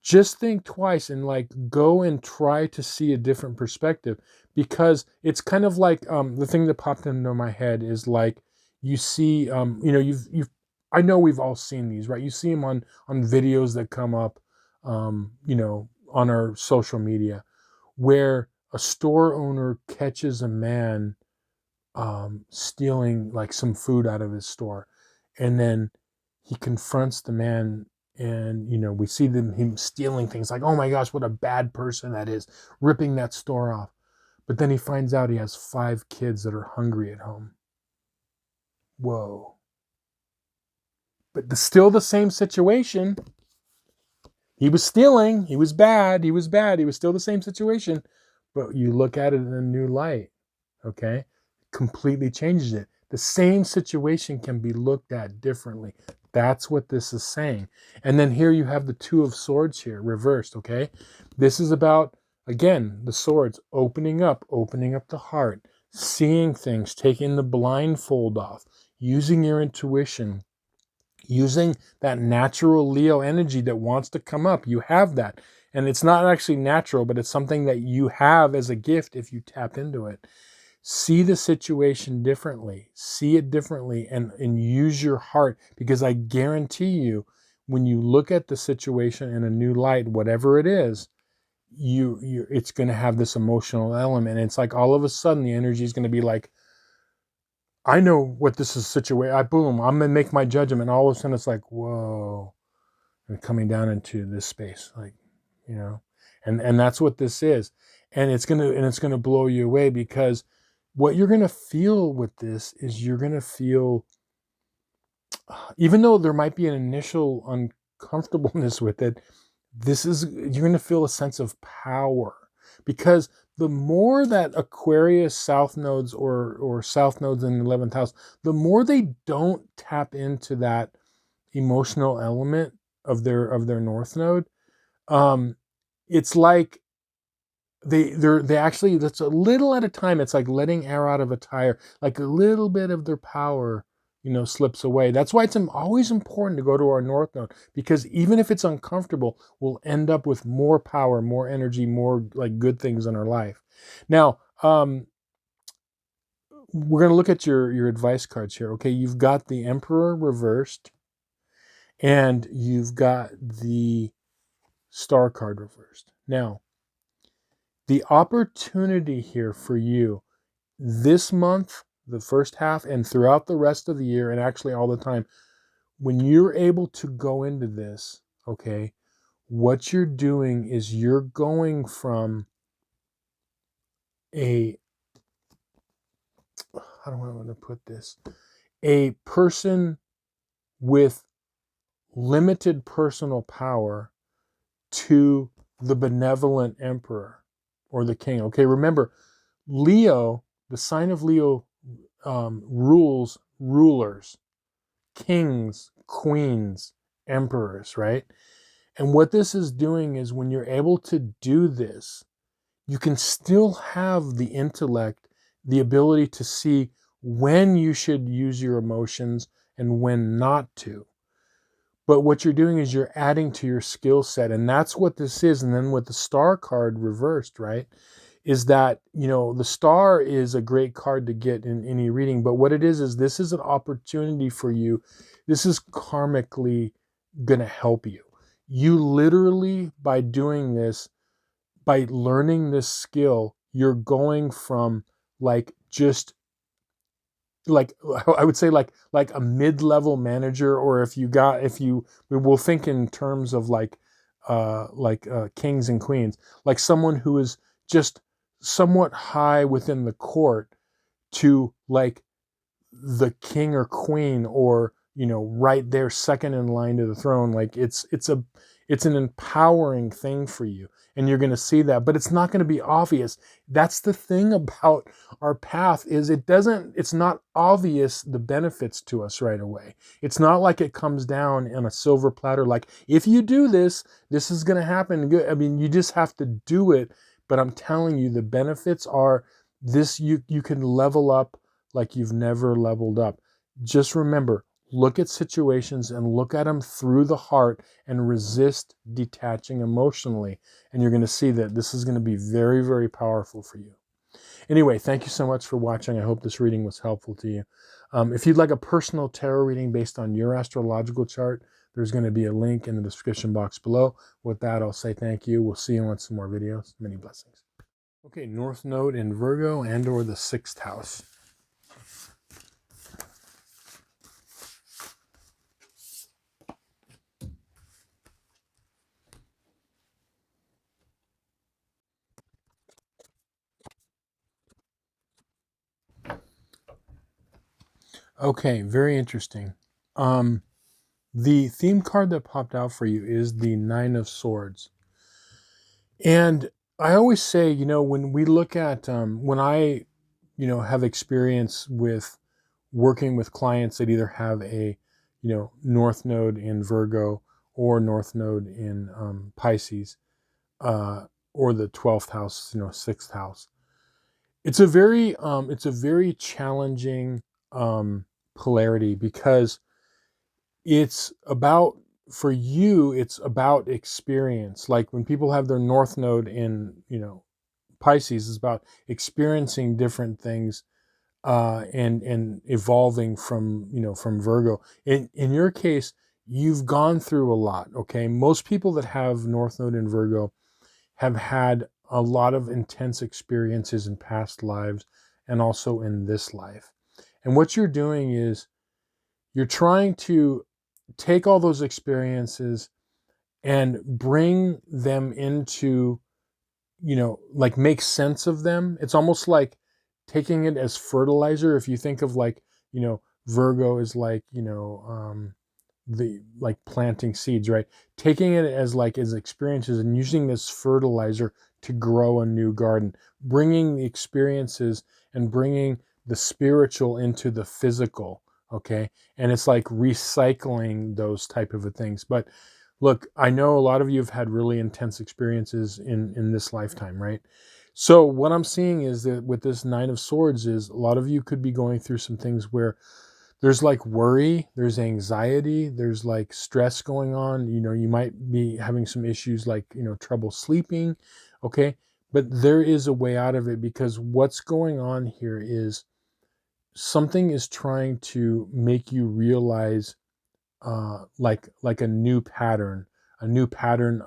Just think twice and like go and try to see a different perspective, because it's kind of like the thing that popped into my head is like, you see, I know we've all seen these, right? You see them on videos that come up, on our social media, where a store owner catches a man stealing like some food out of his store, and then he confronts the man, and we see him stealing things, like, oh my gosh, what a bad person that is, ripping that store off. But then he finds out he has 5 kids that are hungry at home. Whoa. But still the same situation. He was stealing, he was bad, he was still the same situation. But you look at it in a new light, okay? Completely changes it. The same situation can be looked at differently. That's what this is saying. And then here you have the Two of Swords here, reversed, okay? This is about, again, the swords, opening up the heart, seeing things, taking the blindfold off, using your intuition, using that natural Leo energy that wants to come up. You have that. And it's not actually natural, but it's something that you have as a gift if you tap into it. See the situation differently. See it differently and use your heart, because I guarantee you, when you look at the situation in a new light, whatever it is, it's going to have this emotional element. It's like all of a sudden the energy is going to be like, I know what this is situation. Boom, I'm gonna make my judgment. And all of a sudden, it's like, whoa, and coming down into this space, like, you know, and that's what this is, and it's gonna blow you away, because what you're gonna feel with this is you're gonna feel, even though there might be an initial uncomfortableness with it, you're going to feel a sense of power, because the more that Aquarius south nodes or south nodes in the 11th house, the more they don't tap into that emotional element of their north node, um it's like they actually, that's a little at a time. It's like letting air out of a tire, like a little bit of their power, slips away. That's why it's always important to go to our north node, because even if it's uncomfortable, we'll end up with more power, more energy, more like good things in our life. Now, we're going to look at your advice cards here. Okay, you've got the Emperor reversed, and you've got the Star card reversed. Now, the opportunity here for you this month, the first half, and throughout the rest of the year, and actually all the time, when you're able to go into this, okay, what you're doing is you're going from a, how do I want to put this? A person with limited personal power to the benevolent emperor or the king. Okay, remember, Leo, the sign of Leo, rules rulers, kings, queens, emperors, right? And what this is doing is, when you're able to do this, you can still have the intellect, the ability to see when you should use your emotions and when not to. But what you're doing is you're adding to your skill set. And that's what this is. And then with the Star card reversed, right, is that, the Star is a great card to get in any reading. But what it is this is an opportunity for you. This is karmically going to help you. You literally, by doing this, by learning this skill, you're going from like just like, I would say like a mid-level manager, or if you we will think in terms of kings and queens, like someone who is just somewhat high within the court, to like the king or queen, or right there second in line to the throne. Like it's an empowering thing for you, and you're going to see that, but it's not going to be obvious. That's the thing about our path, is it's not obvious, the benefits to us right away. It's not like it comes down on a silver platter, like, if you do this, this is going to happen. I mean, you just have to do it. But I'm telling you, the benefits are this: you can level up like you've never leveled up. Just remember, look at situations and look at them through the heart, and resist detaching emotionally. And you're going to see that this is going to be very, very powerful for you. Anyway, thank you so much for watching. I hope this reading was helpful to you. If you'd like a personal tarot reading based on your astrological chart, there's going to be a link in the description box below. With that, I'll say thank you. We'll see you on some more videos. Many blessings. Okay, North Node in Virgo and or the 6th house. Okay, very interesting. The theme card that popped out for you is the Nine of Swords. And I always say, when we look at, when I, have experience with working with clients that either have a, North Node in Virgo, or North Node in Pisces, or the 12th house, 6th house. It's a very challenging polarity, because it's about, for you, it's about experience. Like when people have their North Node in, Pisces, is about experiencing different things, and evolving from, from Virgo. In your case, you've gone through a lot. Okay, most people that have North Node in Virgo have had a lot of intense experiences in past lives, and also in this life. And what you're doing is you're trying to take all those experiences and bring them into, like make sense of them. It's almost like taking it as fertilizer. If you think of like, Virgo is like, the like planting seeds, right? Taking it as like as experiences and using this fertilizer to grow a new garden, bringing the experiences and bringing the spiritual into the physical. Okay. And it's like recycling those type of things. But look, I know a lot of you have had really intense experiences in this lifetime, right? So what I'm seeing is that with this Nine of Swords is a lot of you could be going through some things where there's like worry, there's anxiety, there's like stress going on. You might be having some issues like, trouble sleeping. Okay. But there is a way out of it, because what's going on here is something is trying to make you realize like a new pattern,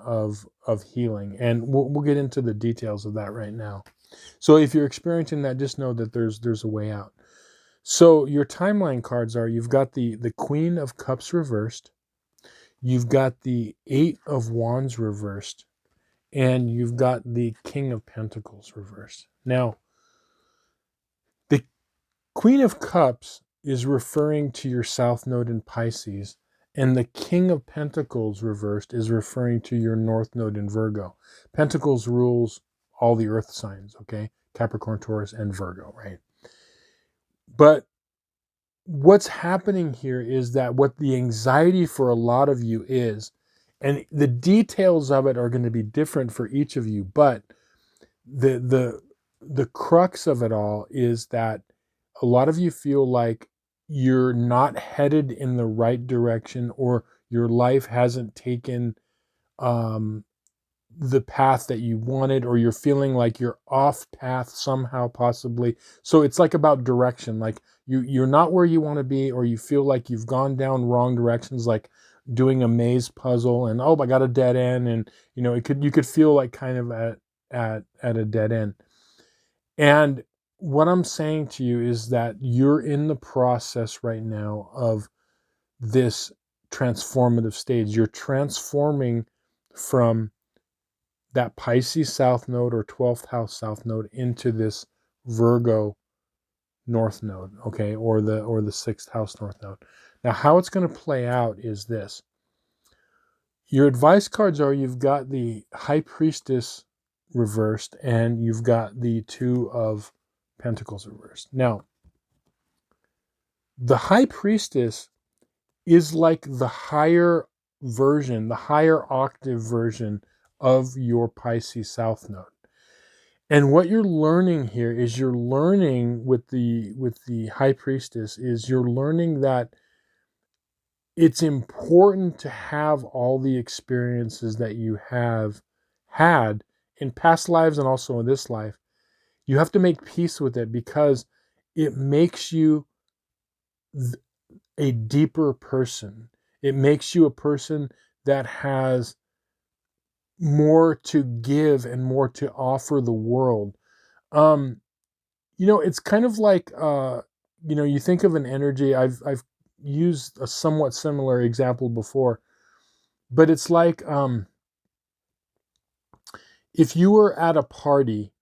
of healing. And we'll get into the details of that right now. So if you're experiencing that, just know that there's a way out. So your timeline cards are, you've got the Queen of Cups reversed, you've got the Eight of Wands reversed, and you've got the King of Pentacles reversed. Now, the Queen of Cups is referring to your South Node in Pisces, and the King of Pentacles reversed is referring to your North Node in Virgo. Pentacles rules all the earth signs, okay? Capricorn, Taurus, and Virgo, right? But what's happening here is that what the anxiety for a lot of you is, and the details of it are going to be different for each of you, but the crux of it all is that a lot of you feel like you're not headed in the right direction, or your life hasn't taken the path that you wanted, or you're feeling like you're off path somehow, possibly. So it's like about direction, like you're not where you want to be, or you feel like you've gone down wrong directions, like doing a maze puzzle and, oh, I got a dead end. And you could feel like kind of at a dead end. And what I'm saying to you is that you're in the process right now of this transformative stage. You're transforming from that Pisces South Node or 12th house South Node into this Virgo North Node, okay, or the 6th house North Node. Now, how it's going to play out is this. Your advice cards are, you've got the High Priestess reversed, and you've got the Two of Pentacles reversed. Now, the High Priestess is like the higher version, the higher octave version of your Pisces South Node. And what you're learning here is, you're learning with the High Priestess, is you're learning that it's important to have all the experiences that you have had in past lives and also in this life. You have to make peace with it, because it makes you a deeper person. It makes you a person that has more to give and more to offer the world. It's kind of like, you think of an energy. I've used a somewhat similar example before, but it's like, if you were at a party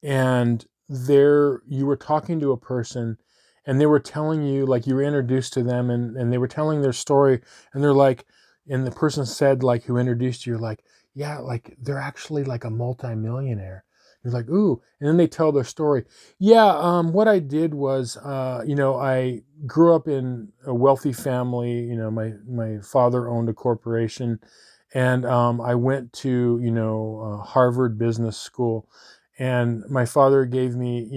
and there you were talking to a person, and they were telling you, like, you were introduced to them, and they were telling their story, and they're like, and the person said, like, who introduced you, like, yeah, like they're actually like a multimillionaire. You're like, ooh. And then they tell their story. Yeah, what I did was, I grew up in a wealthy family. My father owned a corporation, and I went to, Harvard Business School, and my father gave me,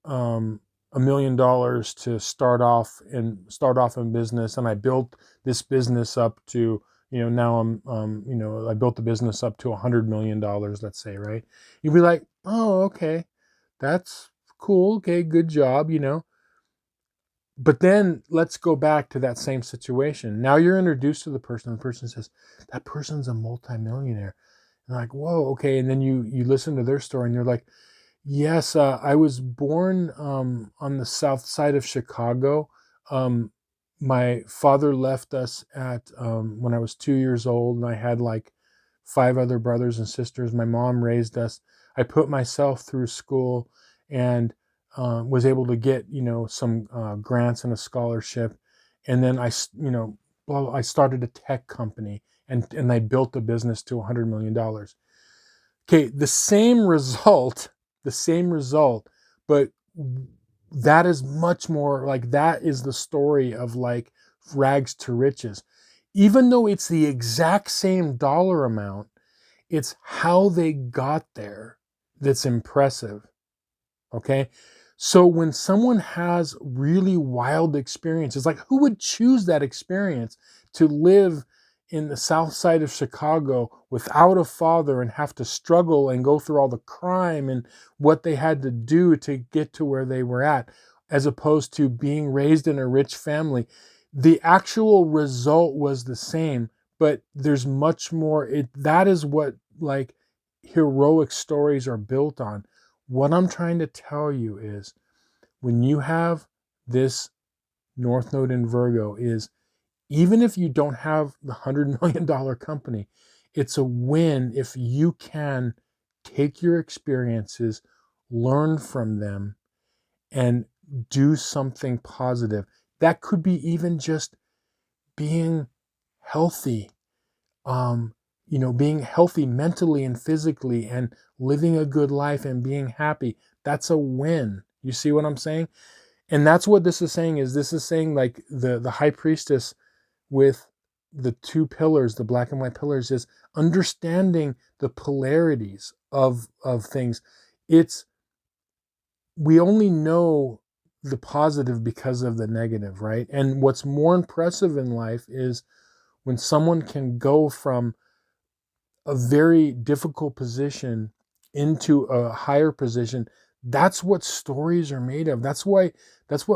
$1 million to start off in business, and I built this business up to, now I built the business up to $100 million, let's say, right? You'd be like, oh, okay, that's cool, okay, good job, But then let's go back to that same situation. Now you're introduced to the person, and the person says, that person's a multimillionaire. And like, whoa, okay. And then you listen to their story, and you're like, Yes, I was born on the south side of Chicago. Um, my father left us at when I was 2 years old, and I had like five other brothers and sisters. My mom raised us. I put myself through school and was able to get some grants and a scholarship, and then I started a tech company and I built a business to $100 million. Okay, the same result, but that is much more like that is the story of like rags to riches. Even though it's the exact same dollar amount, it's how they got there that's impressive. Okay. So when someone has really wild experiences, like who would choose that experience to live in the south side of Chicago without a father and have to struggle and go through all the crime and what they had to do to get to where they were at, as opposed to being raised in a rich family? The actual result was the same, but there's much more. That is what like heroic stories are built on. What I'm trying to tell you is when you have this North Node in Virgo is even if you don't have the $100 million company, it's a win if you can take your experiences, learn from them, and do something positive. That could be even just being healthy, being healthy mentally and physically and living a good life and being happy. That's a win. You see what I'm saying? And that's what this is saying. Is this is saying like the high priestess with the two pillars, the black and white pillars, is understanding the polarities of things. It's we only know the positive because of the negative, right? And what's more impressive in life is when someone can go from a very difficult position into a higher position. That's what stories are made of. That's what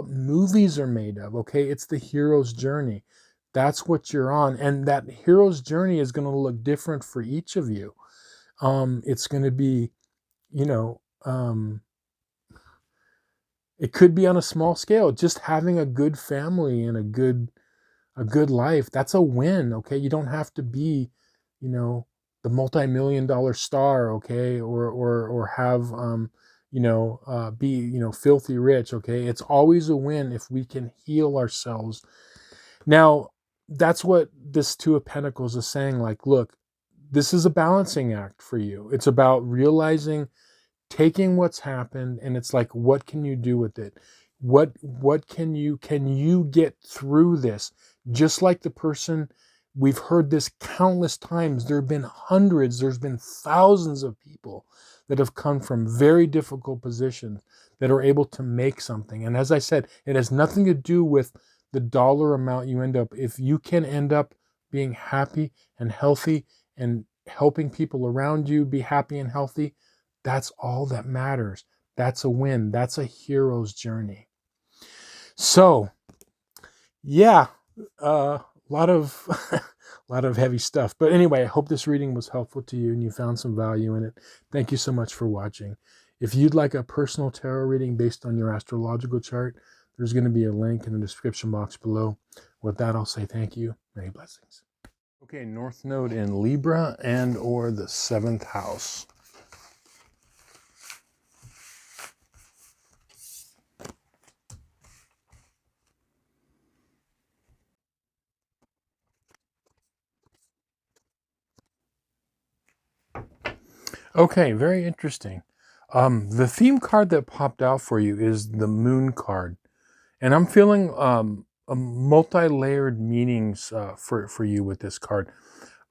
movies are made of. Okay, it's the hero's journey. That's what you're on, and that hero's journey is going to look different for each of you. It's going to be, you know um, it could be on a small scale, just having a good family and a good life. That's a win. Okay, you don't have to be, you know the multi-million-dollar star, okay, or have be filthy rich. Okay, it's always a win if we can heal ourselves. Now, that's what this Two of Pentacles is saying. Like, look, this is a balancing act for you. It's about realizing, taking what's happened, and it's like, what can you do with it? What can you get through this? Just like the person, we've heard this countless times. There have been hundreds, there's been thousands of people that have come from very difficult positions that are able to make something. And as I said, it has nothing to do with the dollar amount you end up. If you can end up being happy and healthy and helping people around you be happy and healthy, that's all that matters. That's a win. That's a hero's journey. So, yeah, a lot of a lot of heavy stuff. But anyway, I hope this reading was helpful to you and you found some value in it. Thank you so much for watching. If you'd like a personal tarot reading based on your astrological chart, there's going to be a link in the description box below. With that, I'll say thank you. Many blessings. Okay, North Node in Libra and or the 7th house. Okay, very interesting. The theme card that popped out for you is the Moon card, and I'm feeling a multi-layered meanings for you with this card.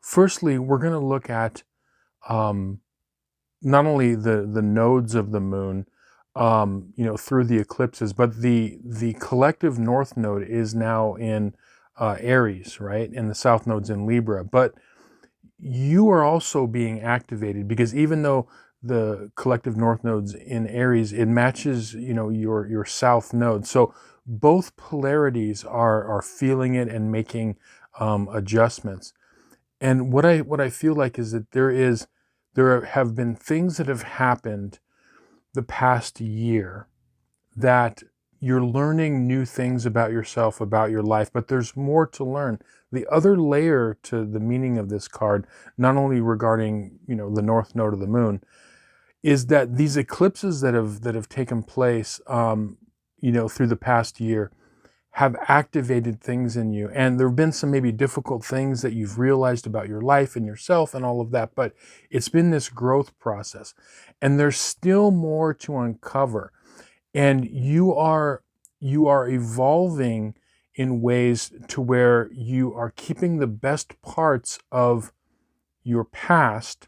Firstly, we're going to look at um, not only the nodes of the Moon, through the eclipses, but the collective North Node is now in Aries, right, and the South Node's in Libra, but you are also being activated because even though the collective North Node's in Aries, it matches, your South Node. So both polarities are feeling it and making adjustments. And what I feel like is that there have been things that have happened the past year that you're learning new things about yourself, about your life, but there's more to learn. The other layer to the meaning of this card, not only regarding, the north node of the moon, is that these eclipses that have taken place, through the past year, have activated things in you. And there have been some maybe difficult things that you've realized about your life and yourself and all of that, but it's been this growth process. And there's still more to uncover. And you are evolving in ways to where you are keeping the best parts of your past,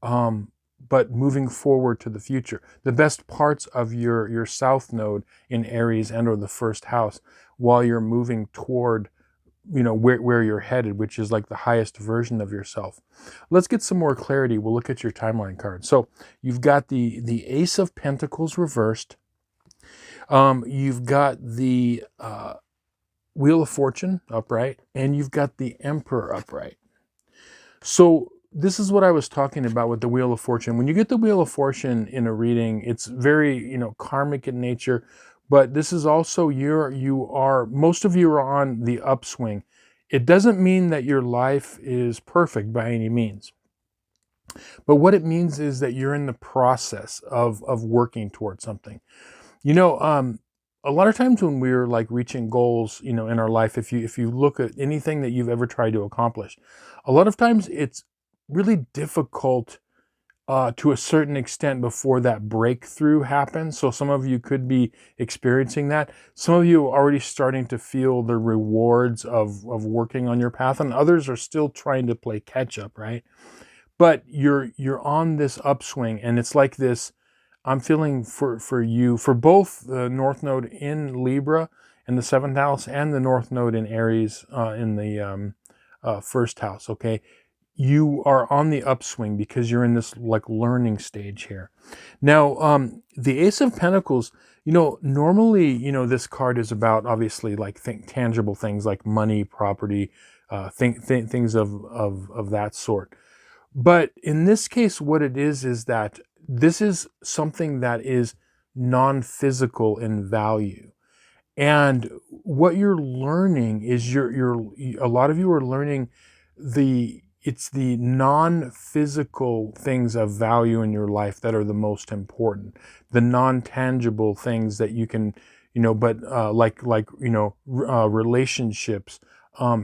but moving forward to the future. The best parts of your south node in Aries and or the first house, while you're moving toward, where you're headed, which is like the highest version of yourself. Let's get some more clarity. We'll look at your timeline card. So you've got the Ace of Pentacles reversed. You've got the Wheel of Fortune upright, and you've got the Emperor upright. So this is what I was talking about with the Wheel of Fortune. When you get the Wheel of Fortune in a reading, it's very, karmic in nature, but this is also most of you are on the upswing. It doesn't mean that your life is perfect by any means. But what it means is that you're in the process of working towards something. A lot of times when we're like reaching goals, in our life, if you look at anything that you've ever tried to accomplish, a lot of times it's really difficult to a certain extent before that breakthrough happens. So some of you could be experiencing that. Some of you are already starting to feel the rewards of working on your path, and others are still trying to play catch up, right? But you're on this upswing, and it's like this. I'm feeling for you, for both the North Node in Libra in the 7th house and the North Node in Aries in the 1st house, okay? You are on the upswing because you're in this like learning stage here. Now, the Ace of Pentacles, normally, this card is about obviously like tangible things like money, property, things of that sort. But in this case, what it is that this is something that is non-physical in value. And what you're learning is a lot of you are learning it's the non-physical things of value in your life that are the most important. The non-tangible things that you can, relationships,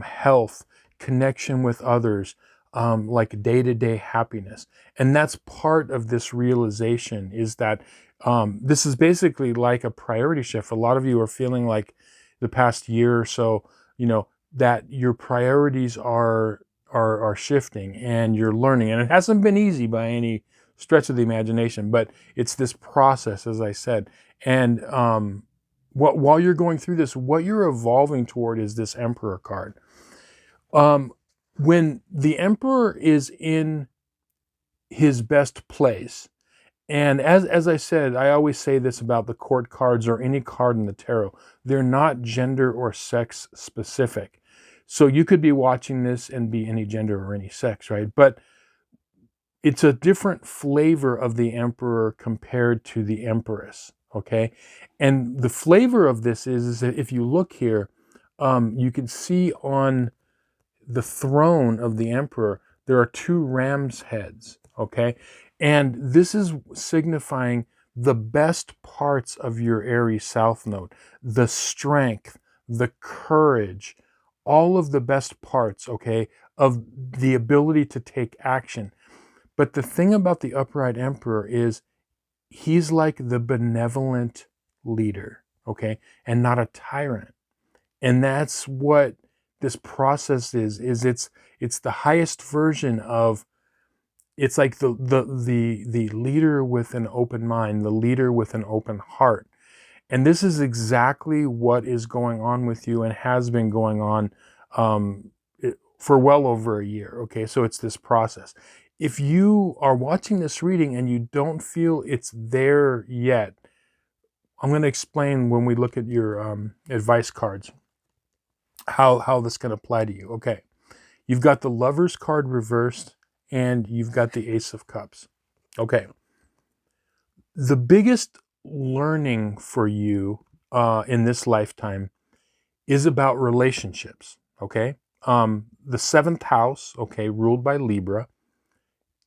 health, connection with others, like day-to-day happiness. And that's part of this realization, is that this is basically like a priority shift. A lot of you are feeling like the past year or so, that your priorities are shifting and you're learning. And it hasn't been easy by any stretch of the imagination, but it's this process, as I said. And while you're going through this, what you're evolving toward is this Emperor card. When the Emperor is in his best place, and as I said, I always say this about the court cards or any card in the tarot, they're not gender or sex specific. So you could be watching this and be any gender or any sex, right? But it's a different flavor of the Emperor compared to the Empress, okay? And the flavor of this is that if you look here, you can see on the throne of the Emperor, there are 2 ram's heads, okay? And this is signifying the best parts of your Aries South Node, the strength, the courage, all of the best parts, okay, of the ability to take action. But the thing about the upright Emperor is he's like the benevolent leader, okay, and not a tyrant. And that's what this process is it's the highest version of, it's like the leader with an open mind, the leader with an open heart. And this is exactly what is going on with you and has been going on for well over a year, okay? So it's this process. If you are watching this reading and you don't feel it's there yet, I'm going to explain when we look at your advice cards how this can apply to you. Okay, you've got the Lover's card reversed and you've got the Ace of Cups. Okay, The biggest learning for you in this lifetime is about relationships, okay? The seventh house, okay, ruled by Libra,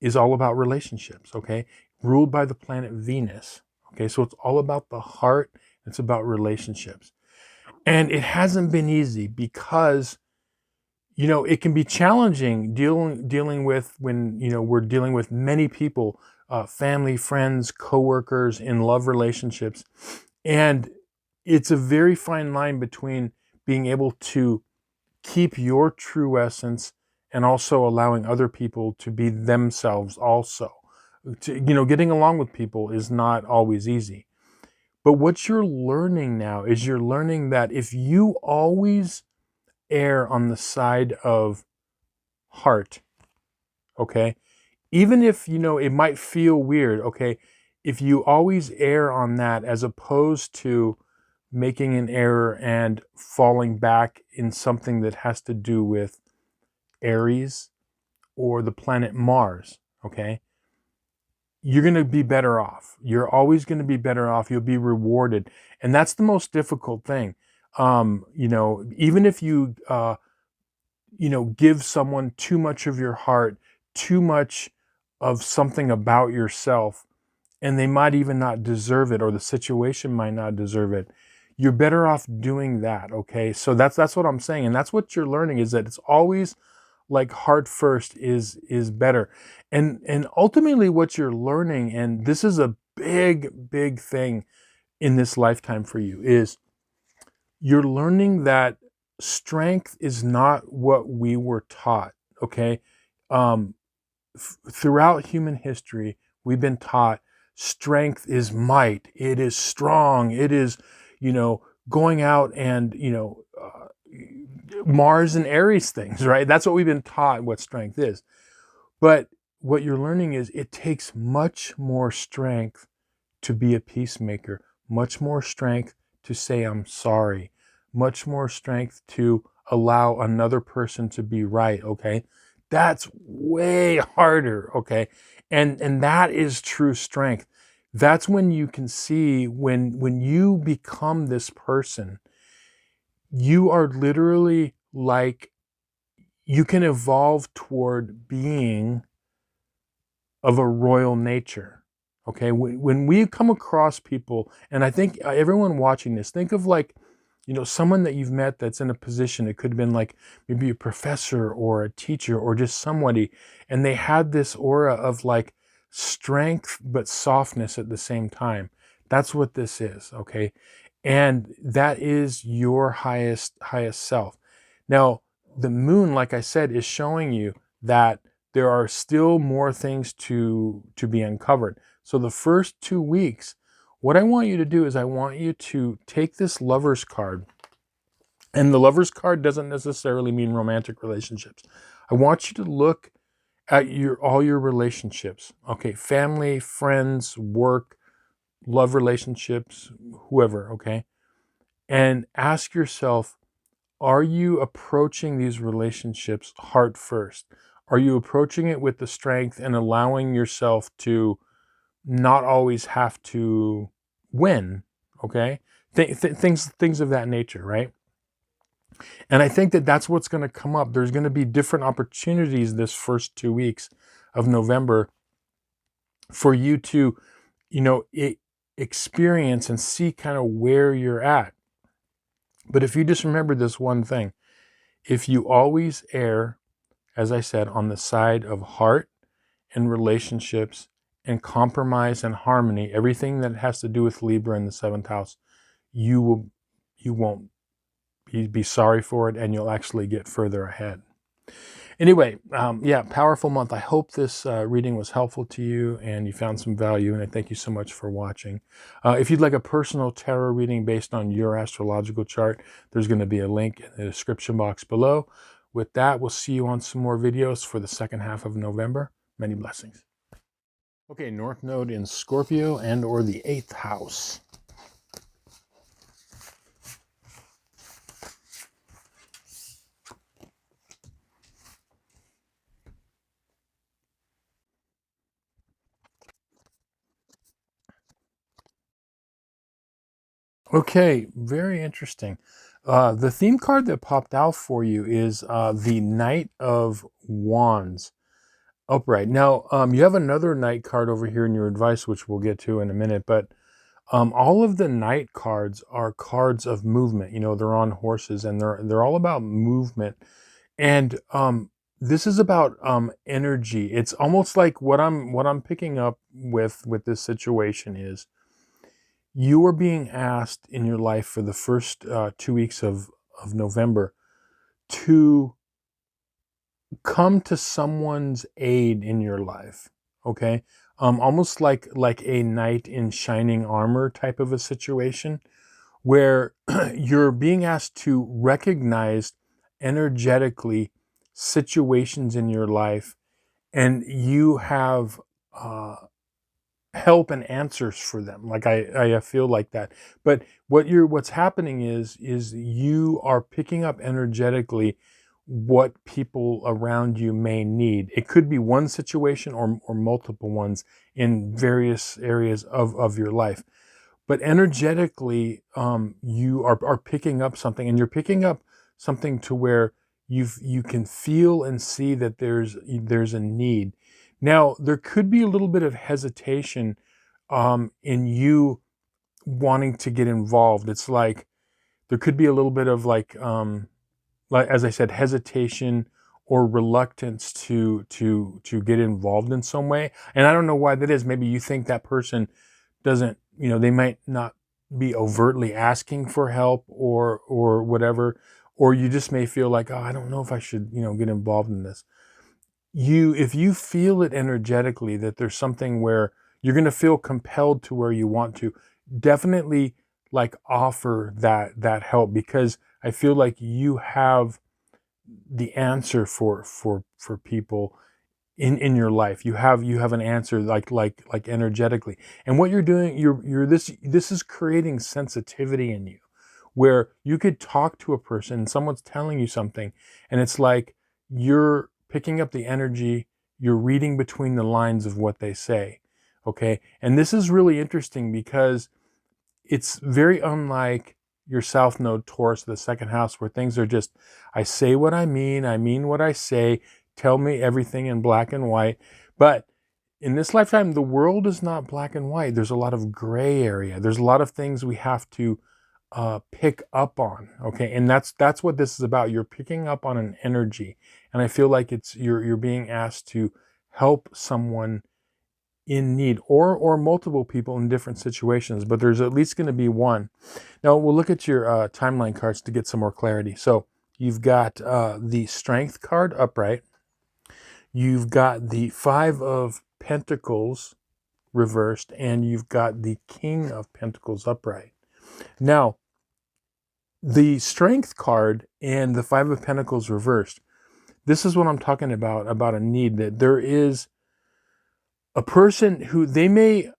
is all about relationships, okay? Ruled by the planet Venus, okay? So it's all about the heart, it's about relationships. And it hasn't been easy because, you know, it can be challenging dealing with when, you know, we're dealing with many people, family, friends, coworkers, in love relationships. And it's a very fine line between being able to keep your true essence and also allowing other people to be themselves also. You know, getting along with people is not always easy. But what you're learning now is you're learning that if you always err on the side of heart, okay, even if, you know, it might feel weird, okay, if you always err on that as opposed to making an error and falling back in something that has to do with Aries or the planet Mars, okay, you're going to be better off. You're always going to be better off. You'll be rewarded. And that's the most difficult thing. You know, even if you, you know, give someone too much of your heart, too much of something about yourself, and they might even not deserve it, or the situation might not deserve it, you're better off doing that, okay? So that's what I'm saying. And that's what you're learning, is that it's always like heart first is better. And ultimately what you're learning, and this is a big thing in this lifetime for you, is you're learning that strength is not what we were taught, okay? um Throughout human history, we've been taught strength is might, it is strong, it is, you know, going out and, you know, Mars and Aries things, right? That's what we've been taught what strength is. But what you're learning is it takes much more strength to be a peacemaker, much more strength to say, I'm sorry, much more strength to allow another person to be right, okay? That's way harder, okay? And that is true strength. That's when you can see when you become this person, you are literally like, you can evolve toward being of a royal nature. Okay, when we come across people, and I think everyone watching this, think of like, you know, someone that you've met that's in a position. It could have been like maybe a professor or a teacher or just somebody, and they had this aura of like strength but softness at the same time. That's what this is, okay? And that is your highest self. Now, the moon, like I said, is showing you that there are still more things to be uncovered. So the first 2 weeks, what I want you to do is I want you to take this Lover's card, and the Lover's card doesn't necessarily mean romantic relationships. I want you to look at all your relationships, okay? Family, friends, work, love relationships, whoever, okay? And ask yourself, are you approaching these relationships heart first? Are you approaching it with the strength and allowing yourself to not always have to win? Okay, things of that nature, right? And I think that that's what's going to come up. There's going to be different opportunities this first 2 weeks of November for you to, you know, experience and see kind of where you're at. But if you just remember this one thing, if you always err, as I said, on the side of heart and relationships and compromise and harmony, everything that has to do with Libra in the seventh house, you won't be sorry for it, and you'll actually get further ahead. Anyway, yeah, powerful month. I hope this reading was helpful to you and you found some value, and I thank you so much for watching. If you'd like a personal tarot reading based on your astrological chart, there's going to be a link in the description box below. With that, we'll see you on some more videos for the second half of November. Many blessings. Okay, North Node in Scorpio and or the 8th house. Okay, very interesting. The theme card that popped out for you is the Knight of Wands upright. Now, you have another Knight card over here in your advice, which we'll get to in a minute, but all of the Knight cards are cards of movement. You know, they're on horses and they're all about movement. And this is about energy. It's almost like what I'm picking up with this situation is you are being asked in your life for the first 2 weeks of November to come to someone's aid in your life. Okay, almost like a knight in shining armor type of a situation where you're being asked to recognize energetically situations in your life, and you have uh, help and answers for them. Like I feel like that. But what's happening is you are picking up energetically what people around you may need. It could be one situation or multiple ones in various areas of your life. But energetically, you are picking up something, and you're picking up something to where you can feel and see that there's a need. Now, there could be a little bit of hesitation in you wanting to get involved. It's like there could be a little bit of like as I said, hesitation or reluctance to get involved in some way. And I don't know why that is. Maybe you think that person doesn't, they might not be overtly asking for help or whatever, or you just may feel like, oh, I don't know if I should, get involved in this. If you feel it energetically that there's something where you're going to feel compelled to where you want to, definitely like offer that help, because I feel like you have the answer for people in your life. You have an answer like energetically. And what you're doing, you're this is creating sensitivity in you, where you could talk to a person and someone's telling you something, and it's like you're picking up the energy, you're reading between the lines of what they say. Okay, and this is really interesting because it's very unlike your South Node Taurus, the second house, where things are just, I say what I mean what I say, tell me everything in black and white. But in this lifetime, the world is not black and white. There's a lot of gray area. There's a lot of things we have to pick up on. Okay, and that's what this is about. You're picking up on an energy, and I feel like you're being asked to help someone in need, or multiple people in different situations, but there's at least going to be one. Now we'll look at your timeline cards to get some more clarity. So you've got the Strength card upright, you've got the Five of Pentacles reversed, and you've got the King of Pentacles upright. Now the Strength card and the Five of Pentacles reversed, this is what I'm talking about a need, that there is a person who they may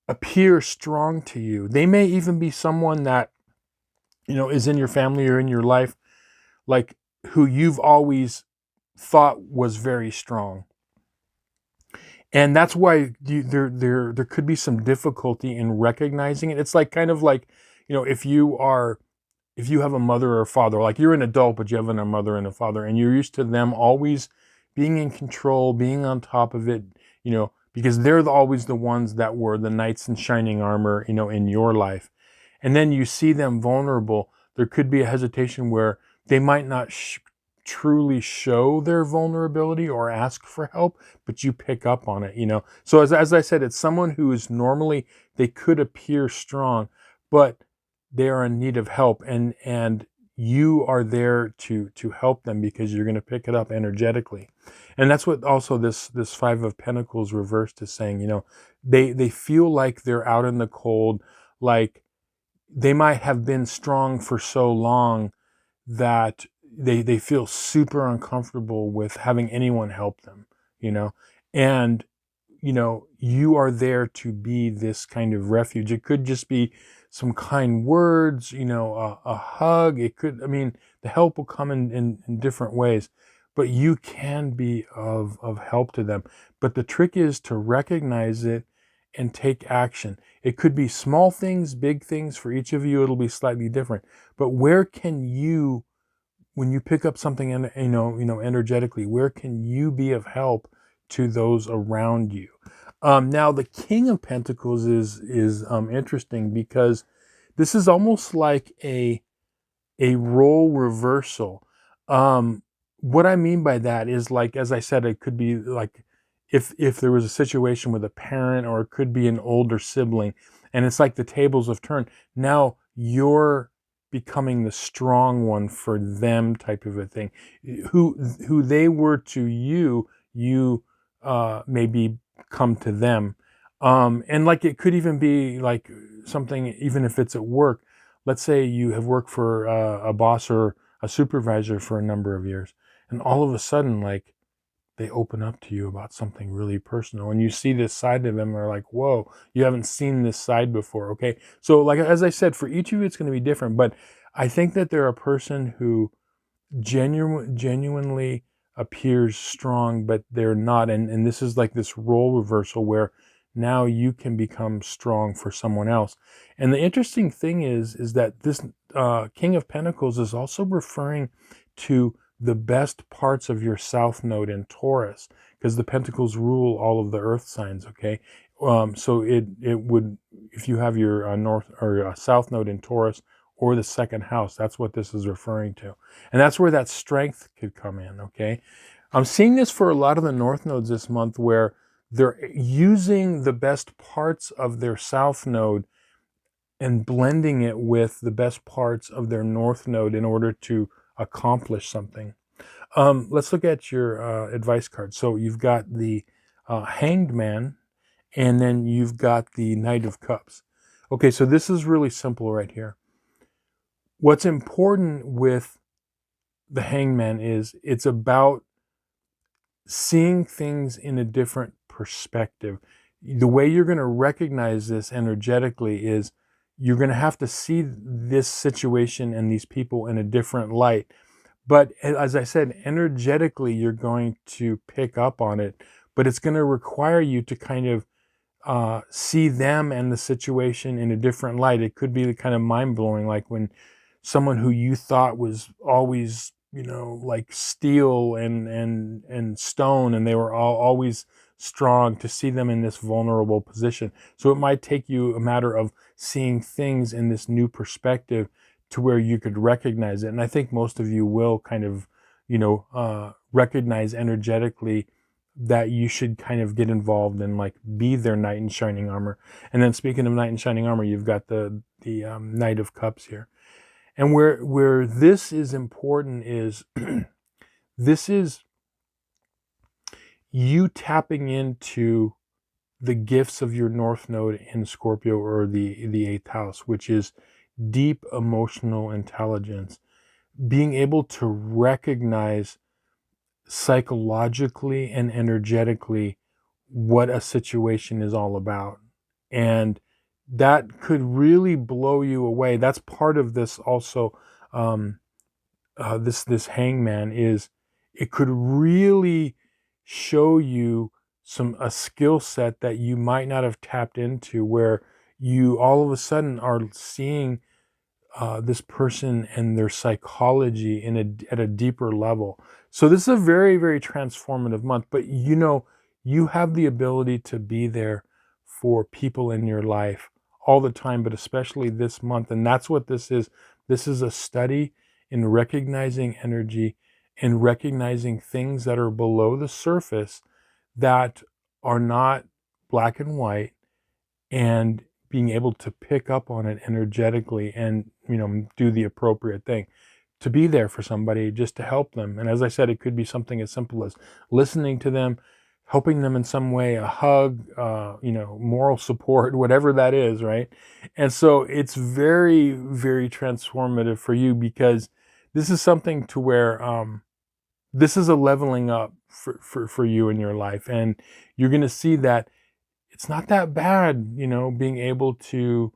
appear strong to you. They may even be someone that, is in your family or in your life, like who you've always thought was very strong. And that's why there could be some difficulty in recognizing it. It's like kind of like, if you have a mother or a father, like you're an adult, but you have a mother and a father, and you're used to them always being in control, being on top of it, because they're always the ones that were the knights in shining armor, in your life. And then you see them vulnerable. There could be a hesitation where they might not truly show their vulnerability or ask for help, but you pick up on it, So as I said, it's someone who is normally, they could appear strong, but they are in need of help, and you are there to help them because you're going to pick it up energetically. And that's what also this Five of Pentacles reversed is saying. They feel like they're out in the cold, like they might have been strong for so long that they feel super uncomfortable with having anyone help them, and you are there to be this kind of refuge. It could just be some kind words, a hug. It could, the help will come in different ways, but you can be of help to them. But the trick is to recognize it and take action. It could be small things, big things. For each of you, it'll be slightly different. But where can you, when you pick up something, and energetically, where can you be of help to those around you? Now, the King of Pentacles is interesting, because this is almost like a role reversal. What I mean by that is, like, as I said, it could be like if there was a situation with a parent, or it could be an older sibling, and it's like the tables have turned. Now you're becoming the strong one for them, type of a thing. Who they were to you, you maybe come to them. And like, it could even be like something, even if it's at work. Let's say you have worked for a boss or a supervisor for a number of years, and all of a sudden, like, they open up to you about something really personal, and you see this side of them, and they're like, whoa, you haven't seen this side before. Okay. So, like, as I said, for each of you, it's going to be different, but I think that they're a person who genuinely appears strong, but they're not. And this is like this role reversal, where now you can become strong for someone else. And the interesting thing is that this King of Pentacles is also referring to the best parts of your South Node in Taurus, because the Pentacles rule all of the Earth signs. Okay. So it would, if you have your North or South Node in Taurus, or the second house, that's what this is referring to. And that's where that strength could come in. Okay. I'm seeing this for a lot of the North nodes this month, where they're using the best parts of their South node and blending it with the best parts of their North node in order to accomplish something. Let's look at your advice card. So you've got the Hanged Man, and then you've got the Knight of Cups. Okay, so this is really simple right here. What's important with the Hanged Man is it's about seeing things in a different perspective. The way you're going to recognize this energetically is you're going to have to see this situation and these people in a different light. But as I said, energetically, you're going to pick up on it, but it's going to require you to kind of see them and the situation in a different light. It could be the kind of mind-blowing, like when someone who you thought was always, like steel and stone, and they were always strong, to see them in this vulnerable position. So it might take you a matter of seeing things in this new perspective to where you could recognize it. And I think most of you will kind of, recognize energetically that you should kind of get involved and like be their knight in shining armor. And then, speaking of knight in shining armor, you've got the Knight of Cups here. And where this is important is this is you tapping into the gifts of your North Node in Scorpio, or the eighth house, which is deep emotional intelligence, being able to recognize psychologically and energetically what a situation is all about. And that could really blow you away. That's part of this also. This Hangman is, it could really show you a skill set that you might not have tapped into, where you all of a sudden are seeing this person and their psychology at a deeper level. So this is a very, very transformative month. But you have the ability to be there for people in your life all the time, but especially this month. And that's what this is. This is a study in recognizing energy and recognizing things that are below the surface that are not black and white, and being able to pick up on it energetically and, do the appropriate thing to be there for somebody, just to help them. And as I said, it could be something as simple as listening to them, helping them in some way, a hug, moral support, whatever that is, right? And so it's very, very transformative for you, because this is something to where this is a leveling up for you in your life. And you're going to see that it's not that bad, being able to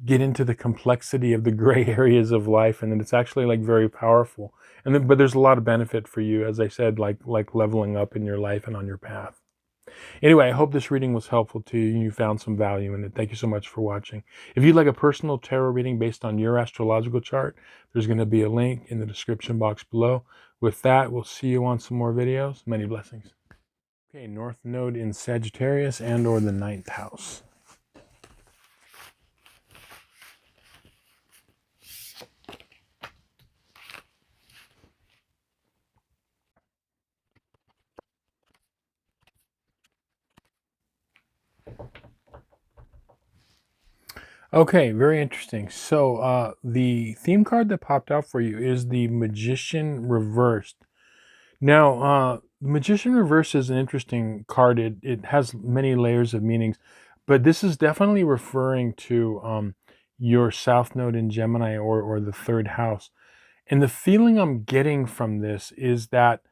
get into the complexity of the gray areas of life, and then it's actually like very powerful. And then, but there's a lot of benefit for you, as I said, like leveling up in your life and on your path. Anyway, I hope this reading was helpful to you and you found some value in it. Thank you so much for watching. If you'd like a personal tarot reading based on your astrological chart, there's going to be a link in the description box below. With that, we'll see you on some more videos. Many blessings. Okay, North Node in Sagittarius and or the 9th house. Okay, very interesting. So the theme card that popped out for you is the Magician Reversed. Now, Magician Reversed is an interesting card. It has many layers of meanings, but this is definitely referring to your South Node in Gemini or the 3rd house. And the feeling I'm getting from this is that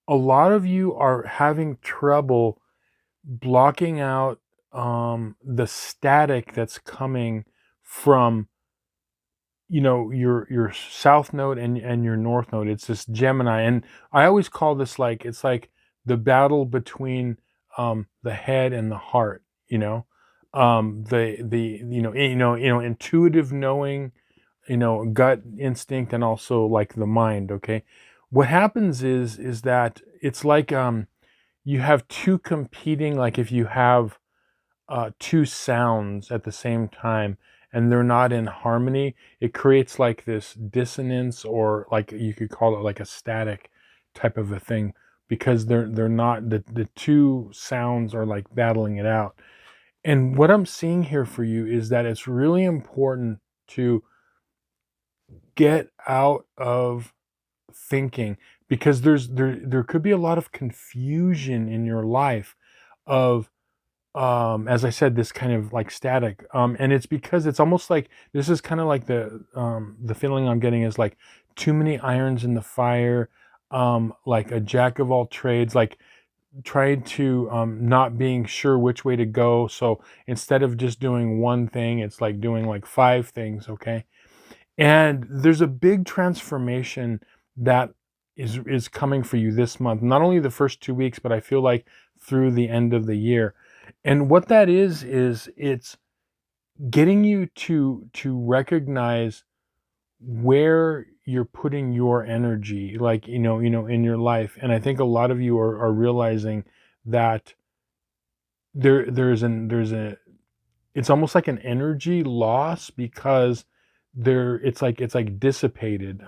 a lot of you are having trouble blocking out the static that's coming from your South Node and your North Node. It's this Gemini, and I always call this like it's like the battle between the head and the heart. The intuitive knowing, gut instinct, and also like the mind. Okay, what happens is that it's like you have two competing, like if you have two sounds at the same time and they're not in harmony, it creates like this dissonance, or like you could call it like a static type of a thing, because they're not, the two sounds are like battling it out. And what I'm seeing here for you is that it's really important to get out of thinking, because there could be a lot of confusion in your life of as I said, this kind of like static, and it's because it's almost like this is kind of like the feeling I'm getting is like too many irons in the fire, like a jack of all trades, like trying to not being sure which way to go. So instead of just doing one thing, it's like doing like 5 things. Okay, and there's a big transformation that is coming for you this month. Not only the first 2 weeks, but I feel like through the end of the year. And what that is it's getting you to recognize where you're putting your energy, like in your life. And I think a lot of you are realizing that there's a it's almost like an energy loss, because it's like dissipated.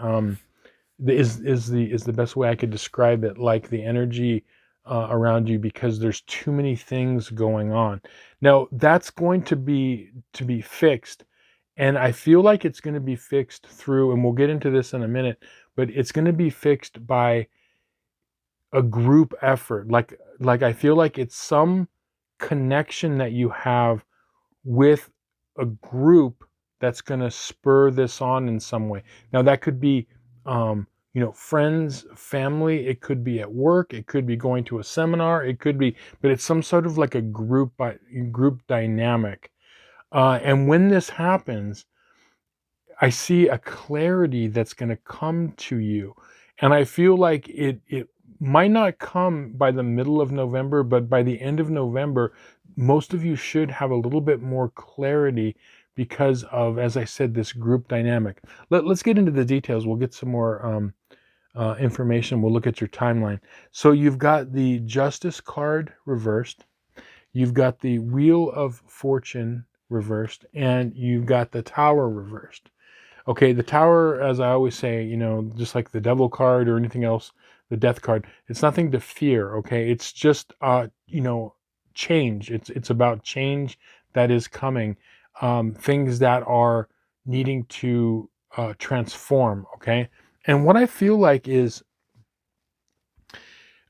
Is the best way I could describe it, like the energy around you, because there's too many things going on. Now that's going to be fixed, and I feel like it's going to be fixed through, and we'll get into this in a minute, but it's going to be fixed by a group effort. Like I feel like it's some connection that you have with a group that's going to spur this on in some way. Now that could be friends, family, it could be at work, it could be going to a seminar, it could be, but it's some sort of like a group dynamic. And when this happens, I see a clarity that's going to come to you. And I feel like it might not come by the middle of November, but by the end of November, most of you should have a little bit more clarity because of, as I said, this group dynamic. Let's get into the details. We'll get some more information. We'll look at your timeline. So you've got the Justice card reversed. You've got the Wheel of Fortune reversed, and you've got the Tower reversed. Okay, the Tower, as I always say, just like the Devil card or anything else, the Death card, it's nothing to fear. Okay, it's just change. It's about change that is coming, things that are needing to transform. Okay, and what I feel like is,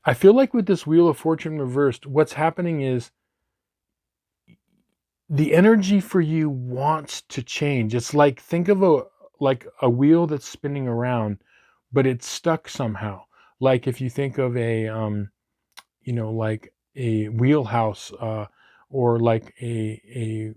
I feel like with this Wheel of Fortune reversed, what's happening is the energy for you wants to change. It's like, think of a wheel that's spinning around, but it's stuck somehow. Like if you think of a like a wheelhouse, or like a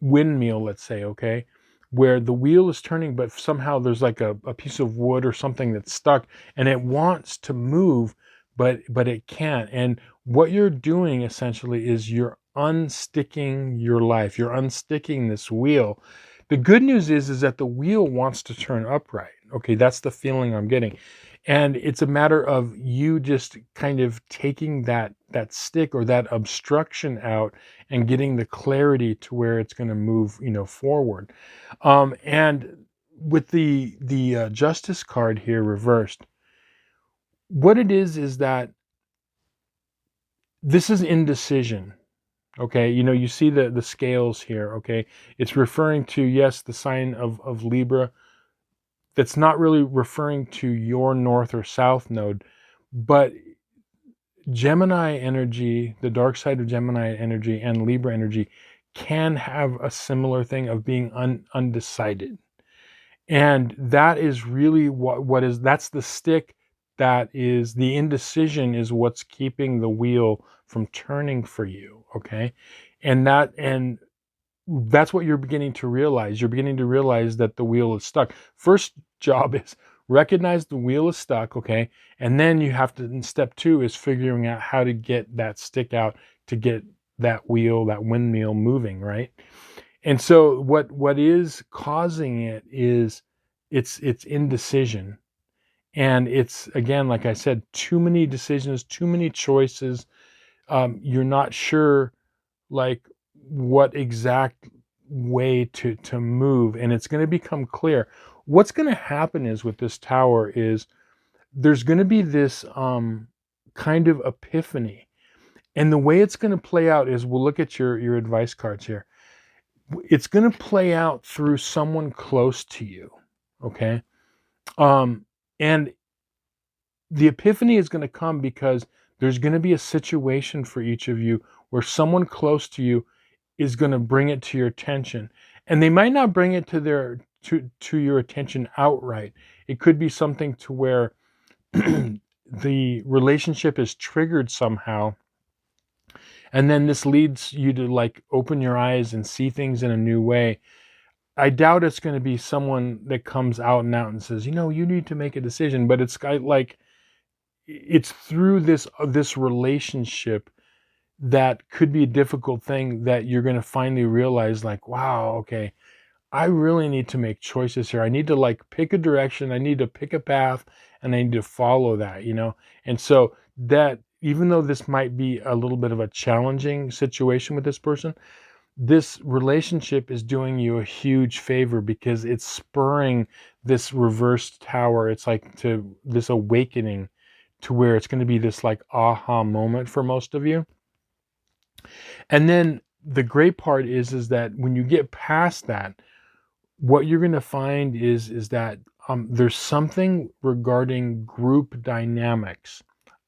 windmill, let's say, okay, where the wheel is turning, but somehow there's like a piece of wood or something that's stuck, and it wants to move, but it can't. And what you're doing essentially is you're unsticking your life. You're unsticking this wheel. The good news is that the wheel wants to turn upright. Okay, that's the feeling I'm getting. And it's a matter of you just kind of taking that stick or that obstruction out and getting the clarity to where it's going to move, forward. And with the Justice card here reversed, what it is that this is indecision. Okay, you see the scales here. Okay, it's referring to, yes, the sign of Libra. That's not really referring to your north or south node, but Gemini energy, the dark side of Gemini energy and Libra energy can have a similar thing of being undecided. And that is really that's the stick, that is the indecision, is what's keeping the wheel from turning for you. Okay. And that's what you're beginning to realize. You're beginning to realize that the wheel is stuck. First job is recognize the wheel is stuck, okay? And then you have to, step two is figuring out how to get that stick out to get that wheel, that windmill moving, right? And so what is causing it is it's indecision. And it's, again, like I said, too many decisions, too many choices. You're not sure, like, what exact way to move, and it's going to become clear. What's going to happen is, with this tower, is there's going to be this kind of epiphany, and the way it's going to play out is, we'll look at your advice cards here. It's going to play out through someone close to you. Okay. And the epiphany is going to come because there's going to be a situation for each of you where someone close to you is going to bring it to your attention. And they might not bring it to your attention outright. It could be something to where the relationship is triggered somehow. And then this leads you to, like, open your eyes and see things in a new way. I doubt it's going to be someone that comes out and says, you need to make a decision. But it's like, it's through this relationship that could be a difficult thing that you're going to finally realize, like, wow, okay, I really need to make choices here. I need to, like, pick a direction. I need to pick a path, and I need to follow that, And so that, even though this might be a little bit of a challenging situation with this person, this relationship is doing you a huge favor because it's spurring this reversed tower. It's like to this awakening to where it's going to be this, like, aha moment for most of you. And then the great part is that when you get past that, what you're going to find is that there's something regarding group dynamics.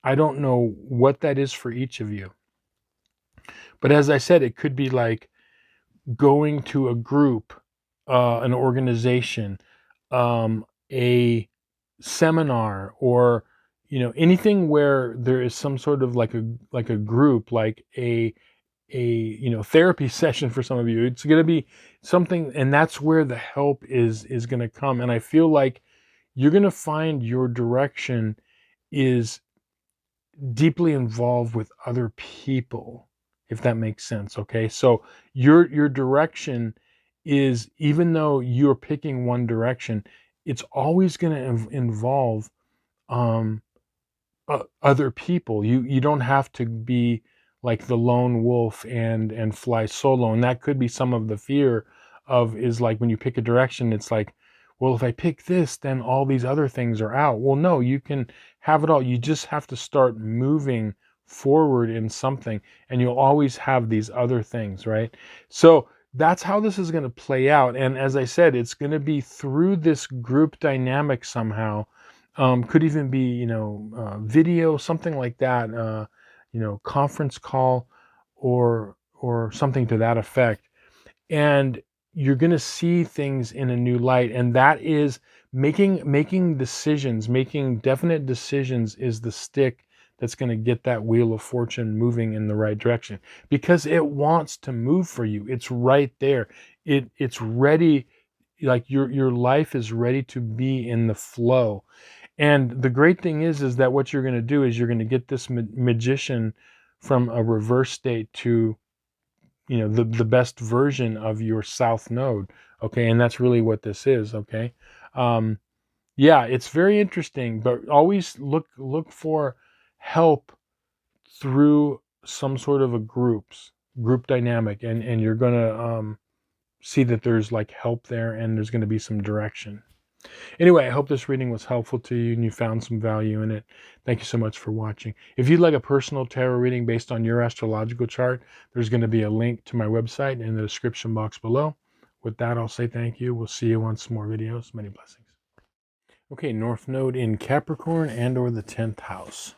I don't know what that is for each of you, but as I said, it could be like going to a group, an organization, a seminar, or anything where there is some sort of like a group, like a therapy session for some of you. It's going to be something, and that's where the help is going to come. And I feel like you're going to find your direction is deeply involved with other people, if that makes sense. Okay, so your direction is, even though you're picking one direction, it's always going to involve um other people. You don't have to be like the lone wolf and fly solo. And that could be some of the fear of, is like, when you pick a direction, it's like, well, if I pick this, then all these other things are out. Well, no, you can have it all. You just have to start moving forward in something, and you'll always have these other things, right? So that's how this is going to play out. And as I said, it's going to be through this group dynamic somehow. Could even be, video, something like that, conference call, or something to that effect. And you're going to see things in a new light. And that is making decisions, making definite decisions, is the stick that's going to get that wheel of fortune moving in the right direction, because it wants to move for you. It's right there. It's ready. Like, your life is ready to be in the flow. And the great thing is that what you're going to do is you're going to get this magician from a reverse state to, you know, the best version of your south node. Okay, and that's really what this is. Okay, um, yeah, it's very interesting, but always look for help through some sort of a group dynamic, and you're gonna see that there's like help there, and there's gonna be some direction. Anyway, I hope this reading was helpful to you and you found some value in it. Thank you so much for watching. If you'd like a personal tarot reading based on your astrological chart, there's going to be a link to my website in the description box below. With that, I'll say thank you. We'll see you on some more videos. Many blessings. Okay, North Node in Capricorn and or the 10th house.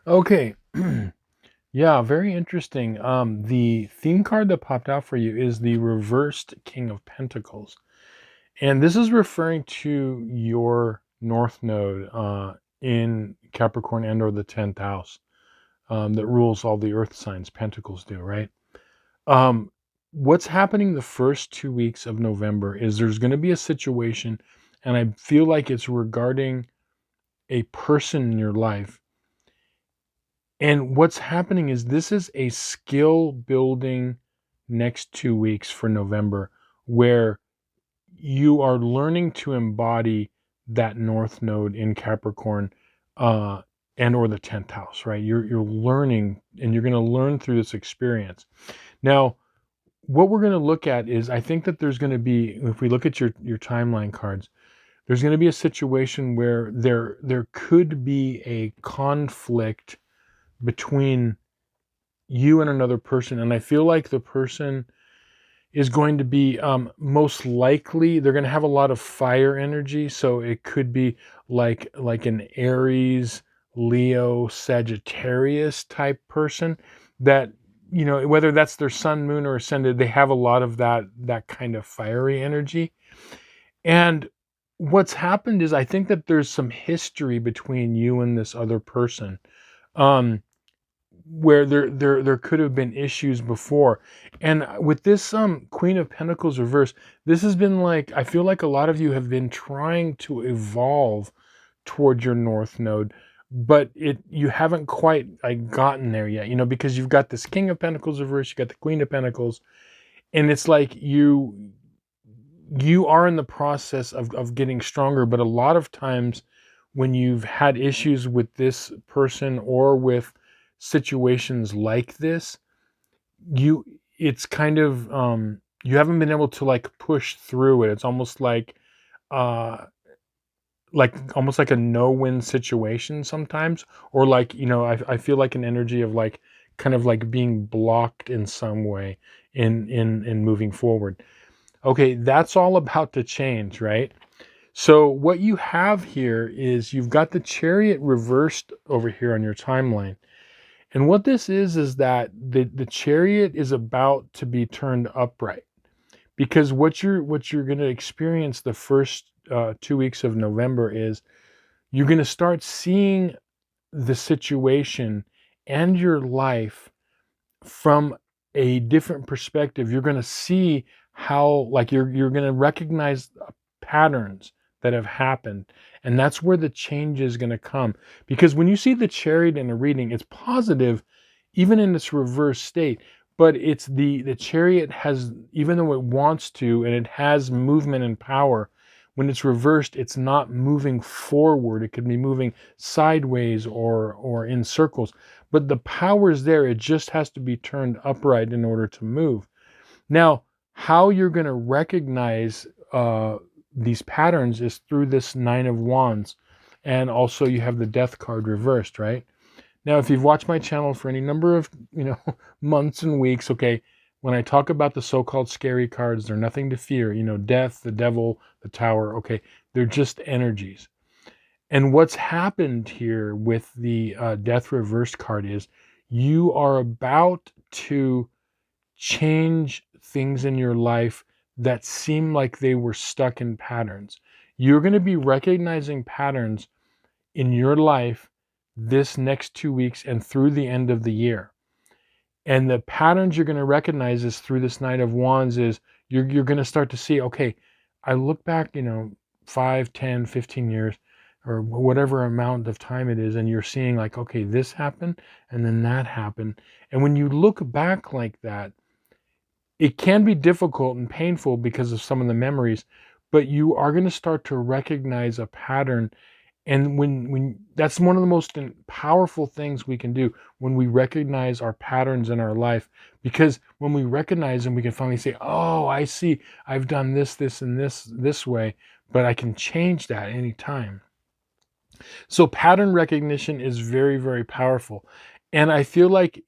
Okay. Yeah, very interesting. The theme card that popped out for you is the reversed King of Pentacles. And this is referring to your North Node in Capricorn and or the 10th house that rules all the earth signs. Pentacles do, right? What's happening the first 2 weeks of November is there's going to be a situation, and I feel like it's regarding a person in your life. And what's happening is this is a skill building next 2 weeks for November, where you are learning to embody that North Node in Capricorn and or the 10th house, right? You're learning, and you're going to learn through this experience. Now, what we're going to look at is, I think that there's going to be, if we look at your timeline cards, there's going to be a situation where there could be a conflict between you and another person, and I feel like the person is going to be most likely, they're going to have a lot of fire energy, so it could be like an Aries, Leo, Sagittarius type person that, you know, whether that's their sun, moon, or ascended, they have a lot of that kind of fiery energy. And what's happened is, I think that there's some history between you and this other person. Where there could have been issues before. And with this Queen of Pentacles reverse, this has been like, I feel like a lot of you have been trying to evolve toward your North Node, but you haven't quite like gotten there yet, you know, because you've got this King of Pentacles reverse, you got the Queen of Pentacles, and it's like you are in the process of getting stronger. But a lot of times when you've had issues with this person or with situations like this, it's kind of you haven't been able to like push through it. It's almost uh almost like a no-win situation sometimes, or like, you know, I feel like an energy of like kind of like being blocked in some way in moving forward. Okay, that's all about to change, right? So what you have here is you've got the Chariot reversed over here on your timeline. And what this is that the Chariot is about to be turned upright, because what you're going to experience the first 2 weeks of November is you're going to start seeing the situation and your life from a different perspective. You're going to see how, like, you're going to recognize patterns that have happened, and that's where the change is going to come. Because when you see the Chariot in a reading, it's positive even in its reverse state, but it's the Chariot has, even though it wants to and it has movement and power, when it's reversed, it's not moving forward. It could be moving sideways or in circles, but the power is there. It just has to be turned upright in order to move. Now, how you're going to recognize these patterns is through this Nine of Wands, and also you have the Death card reversed, right? Now, if you've watched my channel for any number of, you know, months and weeks, okay, when I talk about the so-called scary cards, they're nothing to fear. You know, Death, the Devil, the Tower, okay, they're just energies. And what's happened here with the Death reversed card is you are about to change things in your life that seem like they were stuck in patterns. You're going to be recognizing patterns in your life this next 2 weeks and through the end of the year. And the patterns you're going to recognize is through this Knight of Wands is you're going to start to see, okay, I look back, 5, 10, 15 years or whatever amount of time it is, and you're seeing like, okay, this happened and then that happened. And when you look back like that, it can be difficult and painful because of some of the memories, but you are going to start to recognize a pattern. And when that's one of the most powerful things we can do, when we recognize our patterns in our life, because when we recognize them, we can finally say, oh, I see, I've done this and this way, but I can change that anytime. So pattern recognition is very, very powerful. And I feel like,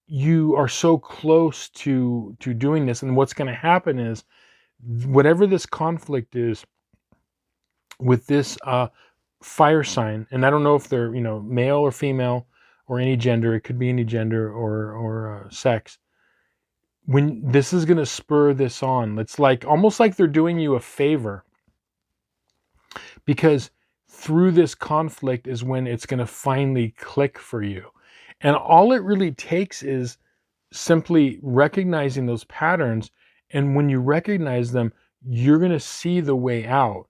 you are so close to doing this, and what's going to happen is whatever this conflict is with this fire sign, and I don't know if they're male or female or any gender, it could be any gender or sex. When this is going to spur this on, it's like almost like they're doing you a favor, because through this conflict is when it's going to finally click for you. And all it really takes is simply recognizing those patterns. And when you recognize them, you're going to see the way out,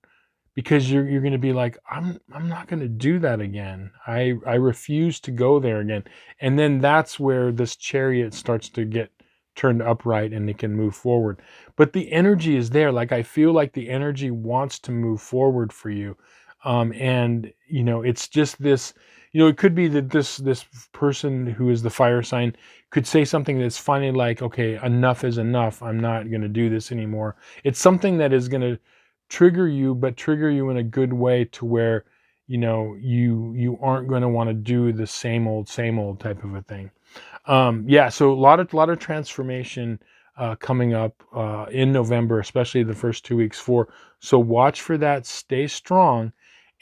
because you're going to be like, I'm not going to do that again. I refuse to go there again. And then that's where this chariot starts to get turned upright and it can move forward. But the energy is there. Like, I feel like the energy wants to move forward for you. And it's just this, it could be that this person who is the fire sign could say something that's finally like, okay, enough is enough. I'm not going to do this anymore. It's something that is going to trigger you, but trigger you in a good way, to where you aren't going to want to do the same old type of a thing. Yeah, so a lot of transformation coming up in November, especially the first 2 weeks. So watch for that, stay strong,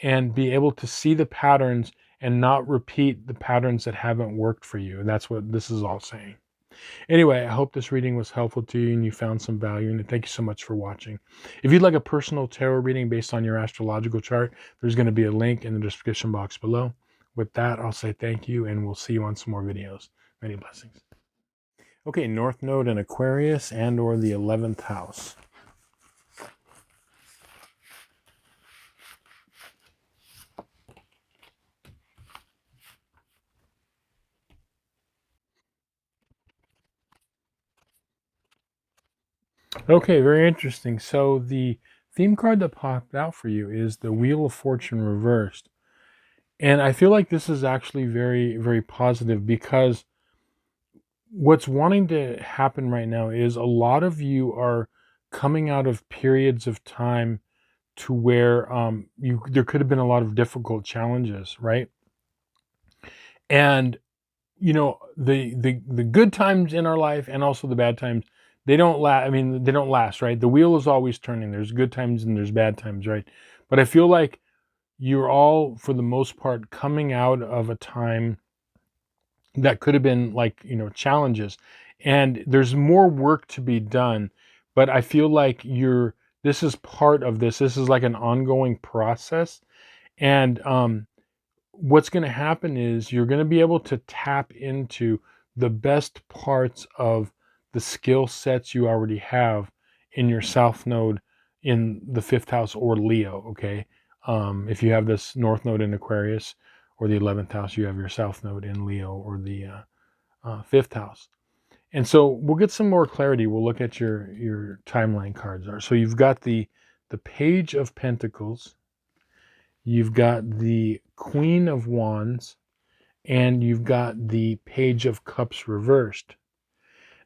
and be able to see the patterns and not repeat the patterns that haven't worked for you. And that's what this is all saying. Anyway, I hope this reading was helpful to you and you found some value in it. Thank you so much for watching. If you'd like a personal tarot reading based on your astrological chart, there's going to be a link in the description box below. With that, I'll say thank you, and we'll see you on some more videos. Many blessings. Okay, North Node in Aquarius and or the 11th house. Okay, very interesting. So the theme card that popped out for you is the Wheel of Fortune reversed. And I feel like this is actually very, very positive, because what's wanting to happen right now is a lot of you are coming out of periods of time to where there could have been a lot of difficult challenges, right? And the good times in our life and also the bad times, they don't last. I mean, they don't last, right? The wheel is always turning. There's good times and there's bad times, right? But I feel like you're all, for the most part, coming out of a time that could have been like, challenges, and there's more work to be done. But I feel like this is part of this is like an ongoing process. And what's going to happen is you're going to be able to tap into the best parts of the skill sets you already have in your south node in the 5th house or Leo. Okay, if you have this north node in Aquarius or the 11th house, you have your south node in Leo or the 5th house. And so we'll get some more clarity. We'll look at your timeline cards. So you've got the Page of Pentacles, you've got the Queen of Wands, and you've got the Page of Cups reversed.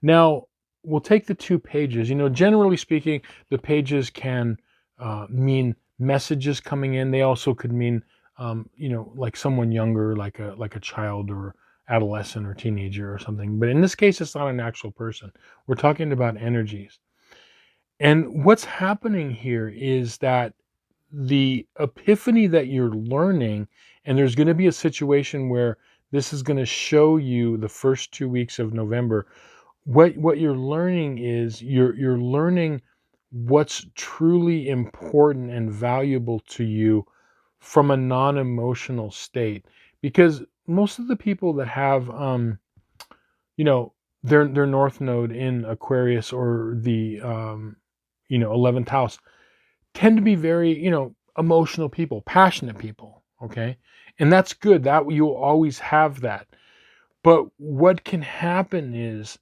Now, we'll take the 2 pages. Generally speaking, the pages can mean messages coming in. They also could mean, like someone younger, like a child or adolescent or teenager or something. But in this case, it's not an actual person. We're talking about energies. And what's happening here is that the epiphany that you're learning, and there's going to be a situation where this is going to show you the first 2 weeks of November. What you're learning is you're learning what's truly important and valuable to you from a non-emotional state. Because most of the people that have their north node in Aquarius, or the 11th house, tend to be very, emotional people, passionate people, okay? And that's good. That you'll always have that. But what can happen is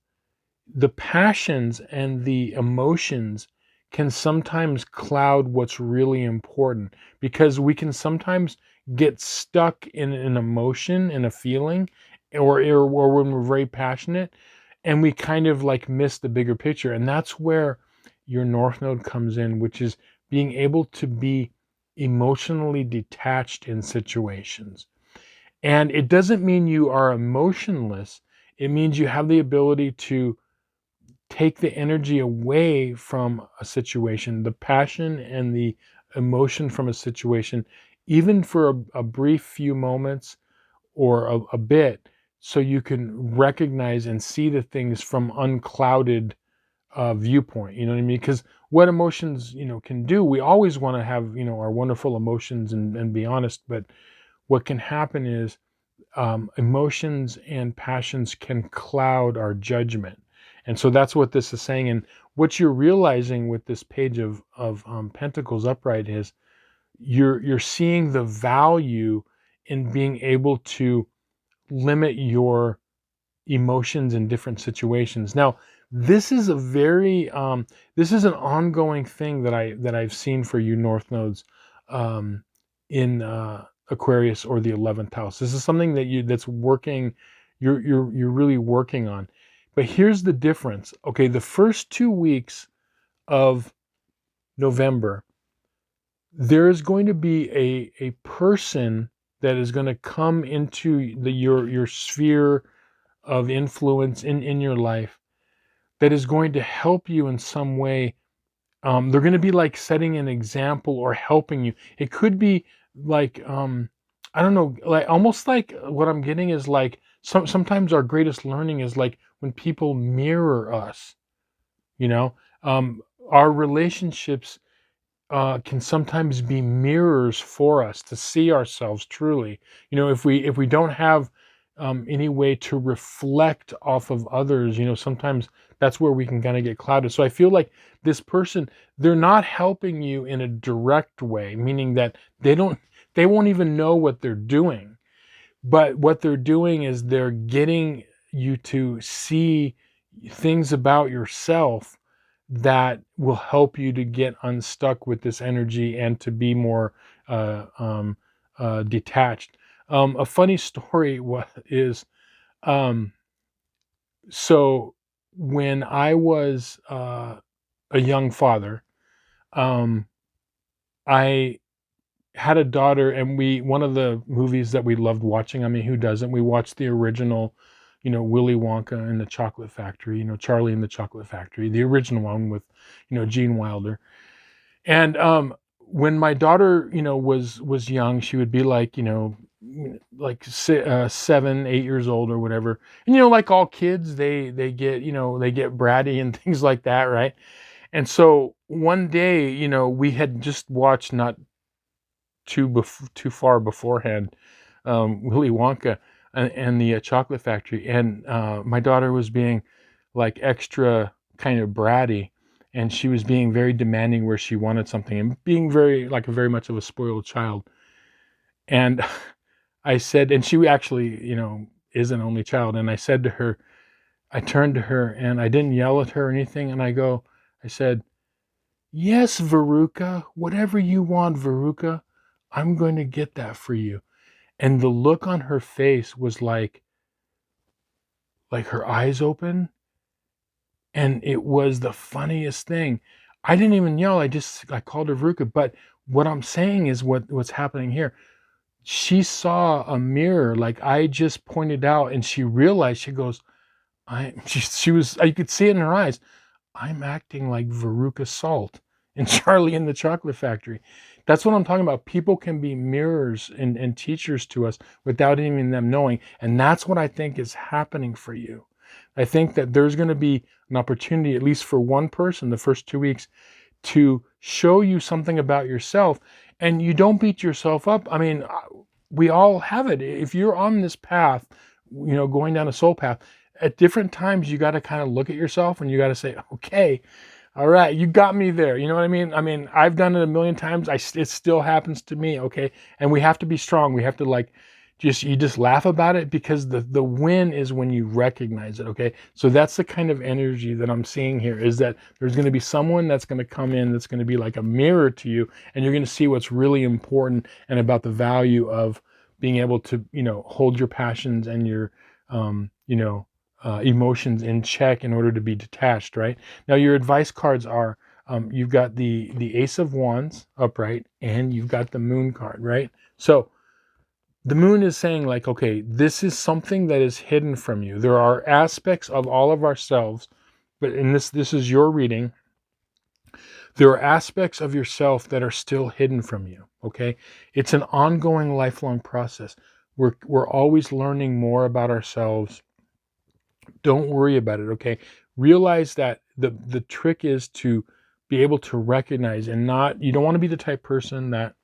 the passions and the emotions can sometimes cloud what's really important, because we can sometimes get stuck in an emotion and a feeling, or when we're very passionate, and we kind of like miss the bigger picture. And that's where your north node comes in, which is being able to be emotionally detached in situations. And it doesn't mean you are emotionless. It means you have the ability to take the energy away from a situation, the passion and the emotion from a situation, even for a brief few moments, or a bit, so you can recognize and see the things from unclouded viewpoint. You know what I mean? Because what emotions, can do, we always want to have, our wonderful emotions, and be honest. But what can happen is, emotions and passions can cloud our judgment. And so that's what this is saying. And what you're realizing with this page of Pentacles upright is, you're seeing the value in being able to limit your emotions in different situations. Now, this is a very this is an ongoing thing that I've seen for you north nodes, in Aquarius, or the 11th house. This is something that's working. You're really working on. But here's the difference. Okay, the first 2 weeks of November, there is going to be a person that is going to come into your sphere of influence in your life, that is going to help you in some way. They're going to be like setting an example or helping you. It could be like, I don't know, like almost like what I'm getting is like, sometimes our greatest learning is like when people mirror us, you know, our relationships can sometimes be mirrors for us to see ourselves truly. If we don't have any way to reflect off of others, sometimes that's where we can kind of get clouded. So I feel like this person, they're not helping you in a direct way, meaning that they won't even know what they're doing. But what they're doing is they're getting you to see things about yourself that will help you to get unstuck with this energy and to be more detached. A funny story is, um, so when I was a young father, um, I had a daughter, and one of the movies that we loved watching, I mean, who doesn't? We watched the original, Willy Wonka and the Chocolate Factory, Charlie and the Chocolate Factory, the original one with, Gene Wilder. And when my daughter, was young, she would be like, like 7, 8 years old or whatever. And like all kids, they get, they get bratty and things like that, right? And so one day, we had just watched, not too far beforehand, Willy Wonka and the Chocolate Factory, and my daughter was being like extra kind of bratty, and she was being very demanding where she wanted something, and being very like a very much of a spoiled child. And I said, and she actually, is an only child, and I said to her, I turned to her, and I didn't yell at her or anything, and I said, "Yes, Veruca, whatever you want, Veruca, I'm going to get that for you." And the look on her face was like her eyes open, and it was the funniest thing. I didn't even yell. I called her Veruca. But what I'm saying is what's happening here. She saw a mirror like I just pointed out, and she realized, she goes, she was, you could see it in her eyes. I'm acting like Veruca Salt in Charlie and the Chocolate Factory. That's what I'm talking about. People can be mirrors and teachers to us without even them knowing. And that's what I think is happening for you. I think that there's going to be an opportunity, at least for one person, the first 2 weeks, to show you something about yourself. And you don't beat yourself up. I mean, we all have it. If you're on this path, going down a soul path, at different times you got to kind of look at yourself and you got to say, okay, all right, you got me there. You know what I mean? I mean, I've done it a million times. It still happens to me. Okay. And we have to be strong. We have to like, you just laugh about it, because the win is when you recognize it. Okay. So that's the kind of energy that I'm seeing here, is that there's going to be someone that's going to come in, that's going to be like a mirror to you, and you're going to see what's really important and about the value of being able to, hold your passions and your, emotions in check in order to be detached, right? Now, your advice cards are, you've got the Ace of Wands upright, and you've got the Moon card, right? So the Moon is saying like, okay, this is something that is hidden from you. There are aspects of all of ourselves, but in this is your reading. There are aspects of yourself that are still hidden from you, okay? It's an ongoing, lifelong process. We're always learning more about ourselves. Don't worry about it, okay? Realize that the trick is to be able to recognize, and not, you don't want to be the type person that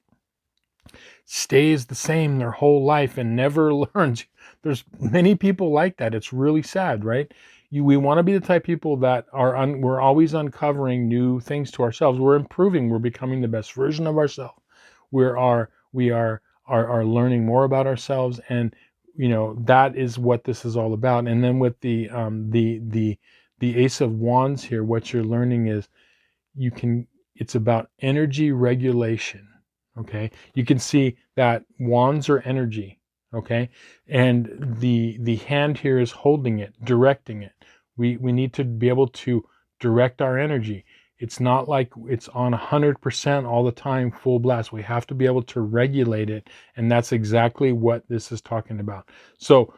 stays the same their whole life and never learns. There's many people like that. It's really sad, right? We want to be the type of people that we're always uncovering new things to ourselves. We're improving. We're becoming the best version of ourselves. We are learning more about ourselves, and that is what this is all about. And then with the Ace of Wands here, what you're learning is it's about energy regulation. Okay, you can see that wands are energy. Okay, and the hand here is holding it, directing it. We need to be able to direct our energy. It's not like it's on 100% all the time, full blast. We have to be able to regulate it, and that's exactly what this is talking about. So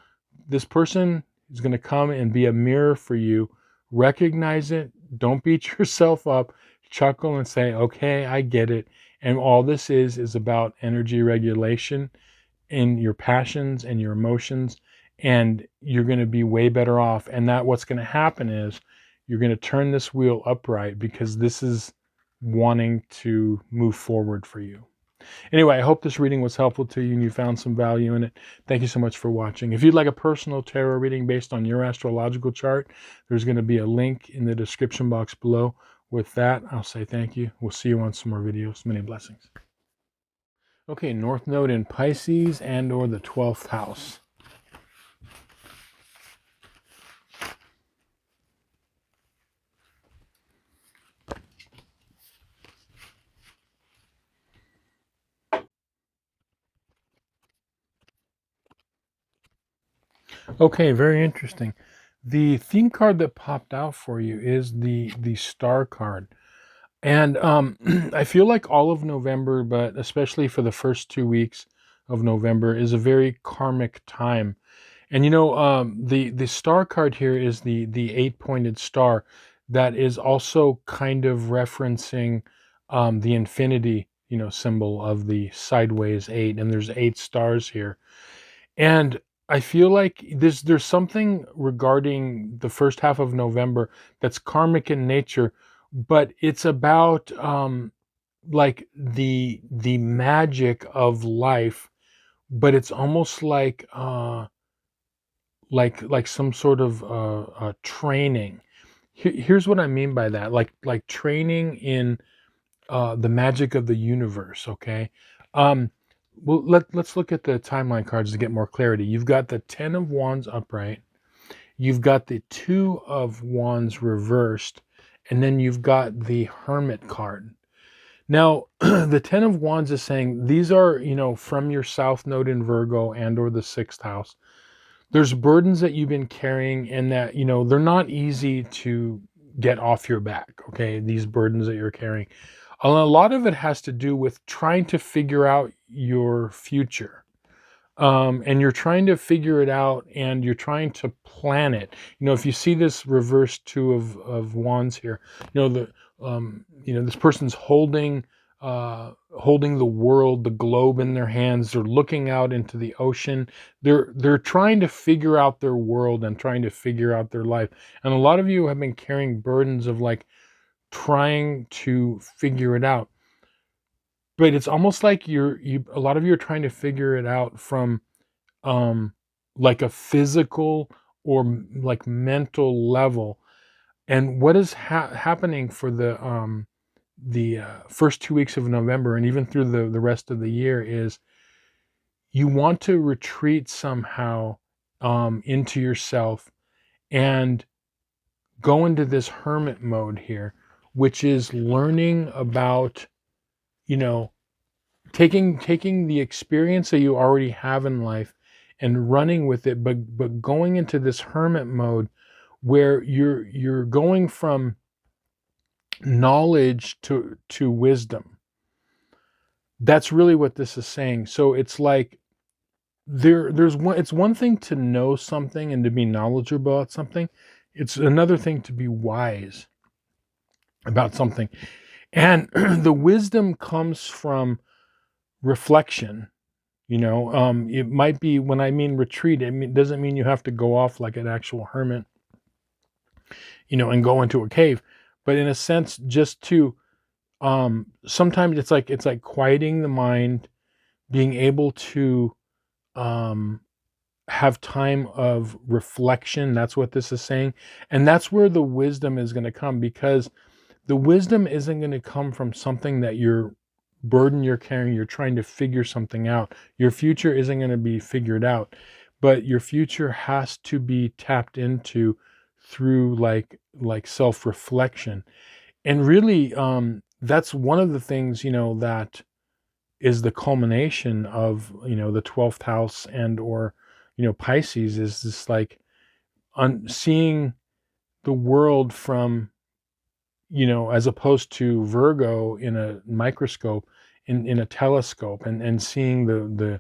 this person is going to come and be a mirror for you. Recognize it. Don't beat yourself up. Chuckle and say, okay, I get it. And all this is about energy regulation in your passions and your emotions, and you're going to be way better off. And that what's going to happen is you're going to turn this wheel upright, because this is wanting to move forward for you. Anyway, I hope this reading was helpful to you and you found some value in it. Thank you so much for watching. If you'd like a personal tarot reading based on your astrological chart, there's going to be a link in the description box below. With that, I'll say thank you. We'll see you on some more videos. Many blessings. Okay, North Node in Pisces and or the 12th house. Okay, very interesting. The theme card that popped out for you is the Star card. And I feel like all of November, but especially for the first 2 weeks of November, is a very karmic time. And the Star card here is the 8-pointed star that is also kind of referencing the infinity, symbol of the sideways 8. And there's 8 stars here. And I feel like there's something regarding the first half of November that's karmic in nature, but it's about like the magic of life, but it's almost like some sort of training. Here's what I mean by that, like training in the magic of the universe. Okay. Um, well, let's look at the timeline cards to get more clarity. You've got the 10 of Wands upright. You've got the 2 of Wands reversed. And then you've got the Hermit card. Now, the 10 of Wands is saying these are, from your South Node in Virgo and or the 6th house. There's burdens that you've been carrying, and that, they're not easy to get off your back. Okay. These burdens that you're carrying. A lot of it has to do with trying to figure out your future. And you're trying to figure it out, and you're trying to plan it. If you see this reverse 2 of Wands here, this person's holding the world, the globe in their hands. They're looking out into the ocean. They're trying to figure out their world and trying to figure out their life. And a lot of you have been carrying burdens of like trying to figure it out. But it's almost like a lot of you are trying to figure it out from like a physical or like mental level. And what is happening for the first 2 weeks of November and even through the rest of the year is you want to retreat somehow into yourself and go into this hermit mode here, which is learning about, you know, taking the experience that you already have in life and running with it, but going into this hermit mode where you're going from knowledge to wisdom. That's really what this is saying. So it's like there's one it's one thing to know something and to be knowledgeable about something. It's another thing to be wise about something. And the wisdom comes from reflection. It might be, when I mean retreat, it doesn't mean you have to go off like an actual hermit, and go into a cave, but in a sense, just to sometimes it's like quieting the mind, being able to um have time of reflection. That's what this is saying. And that's where the wisdom is going to come, because the wisdom isn't going to come from something that you're carrying. You're trying to figure something out. Your future isn't going to be figured out, but your future has to be tapped into through like self-reflection. And really, that's one of the things, that is the culmination of, the 12th house and or, Pisces, is this like seeing the world from, as opposed to Virgo in a microscope, in a telescope, and seeing the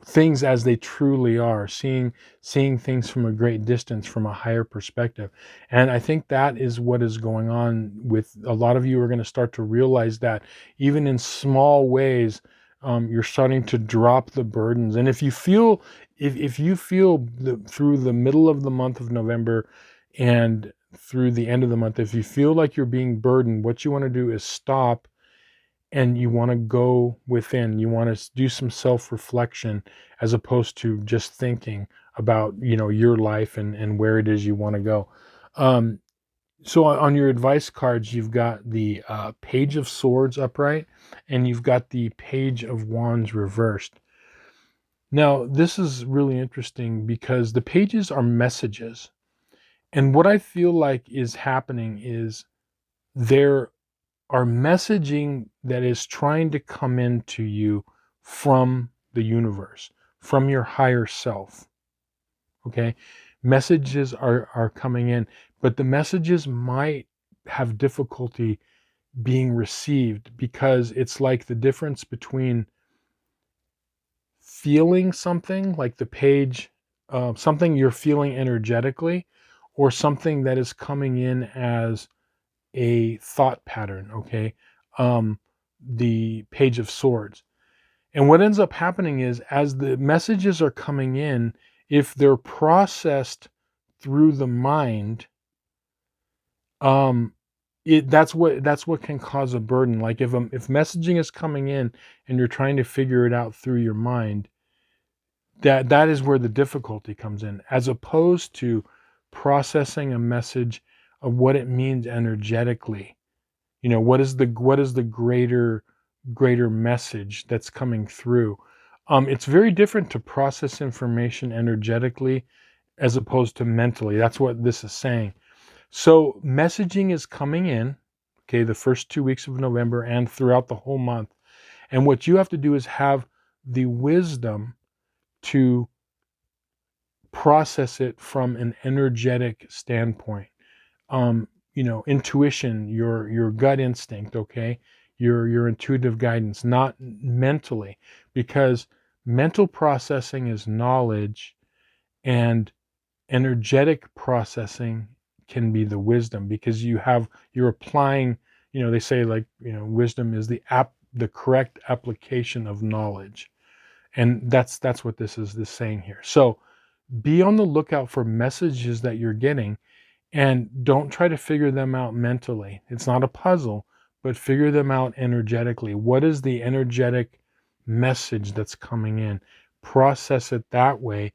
things as they truly are, seeing things from a great distance, from a higher perspective. And I think that is what is going on with a lot of you. Are going to start to realize that even in small ways, you're starting to drop the burdens. And if you feel through the middle of the month of November and through the end of the month, if you feel like you're being burdened, what you want to do is stop, and you want to go within. You want to do some self-reflection, as opposed to just thinking about, your life and where it is you want to go. So on your advice cards, you've got the Page of Swords upright, and you've got the Page of Wands reversed. Now, this is really interesting because the pages are messages. And what I feel like is happening is there are messaging that is trying to come into you from the universe, from your higher self. Okay? Messages are coming in, but the messages might have difficulty being received, because it's like the difference between feeling something, like the page, something you're feeling energetically, or something that is coming in as a thought pattern. Okay. The Page of Swords. And what ends up happening is, as the messages are coming in, if they're processed through the mind, that's what can cause a burden. Like if messaging is coming in and you're trying to figure it out through your mind, that is where the difficulty comes in, as opposed to processing a message of what it means energetically. What is the greater message that's coming through. It's very different to process information energetically as opposed to mentally. That's what this is saying. So messaging is coming in, okay, the first 2 weeks of November and throughout the whole month. And what you have to do is have the wisdom to process it from an energetic standpoint. Intuition, your gut instinct, okay, your intuitive guidance, not mentally, because mental processing is knowledge, and energetic processing can be the wisdom, because you're applying, they say, like, wisdom is the correct application of knowledge. And that's what this is saying here. So be on the lookout for messages that you're getting, and don't try to figure them out mentally. It's not a puzzle, but figure them out energetically. What is the energetic message that's coming in? Process it that way,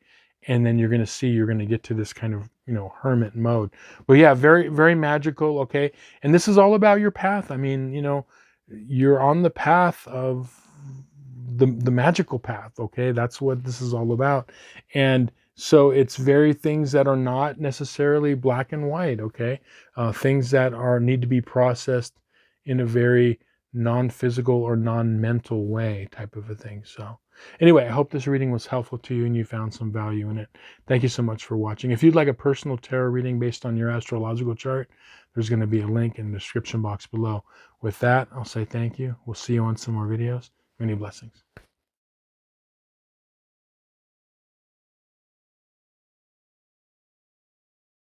and then you're going to see you're going to get to this kind of, you know, hermit mode. But yeah, very, very magical. Okay. And this is all about your path. I mean, you know, you're on the path of the magical path. Okay. That's what this is all about. And so it's very things that are not necessarily black and white. Okay. Things that are need to be processed in a very non-physical or non-mental way type of a thing. So anyway, I hope this reading was helpful to you and you found some value in it. Thank you so much for watching. If you'd like a personal tarot reading based on your astrological chart, there's going to be a link in the description box below. With that, I'll say thank you. We'll see you on some more videos. Many blessings.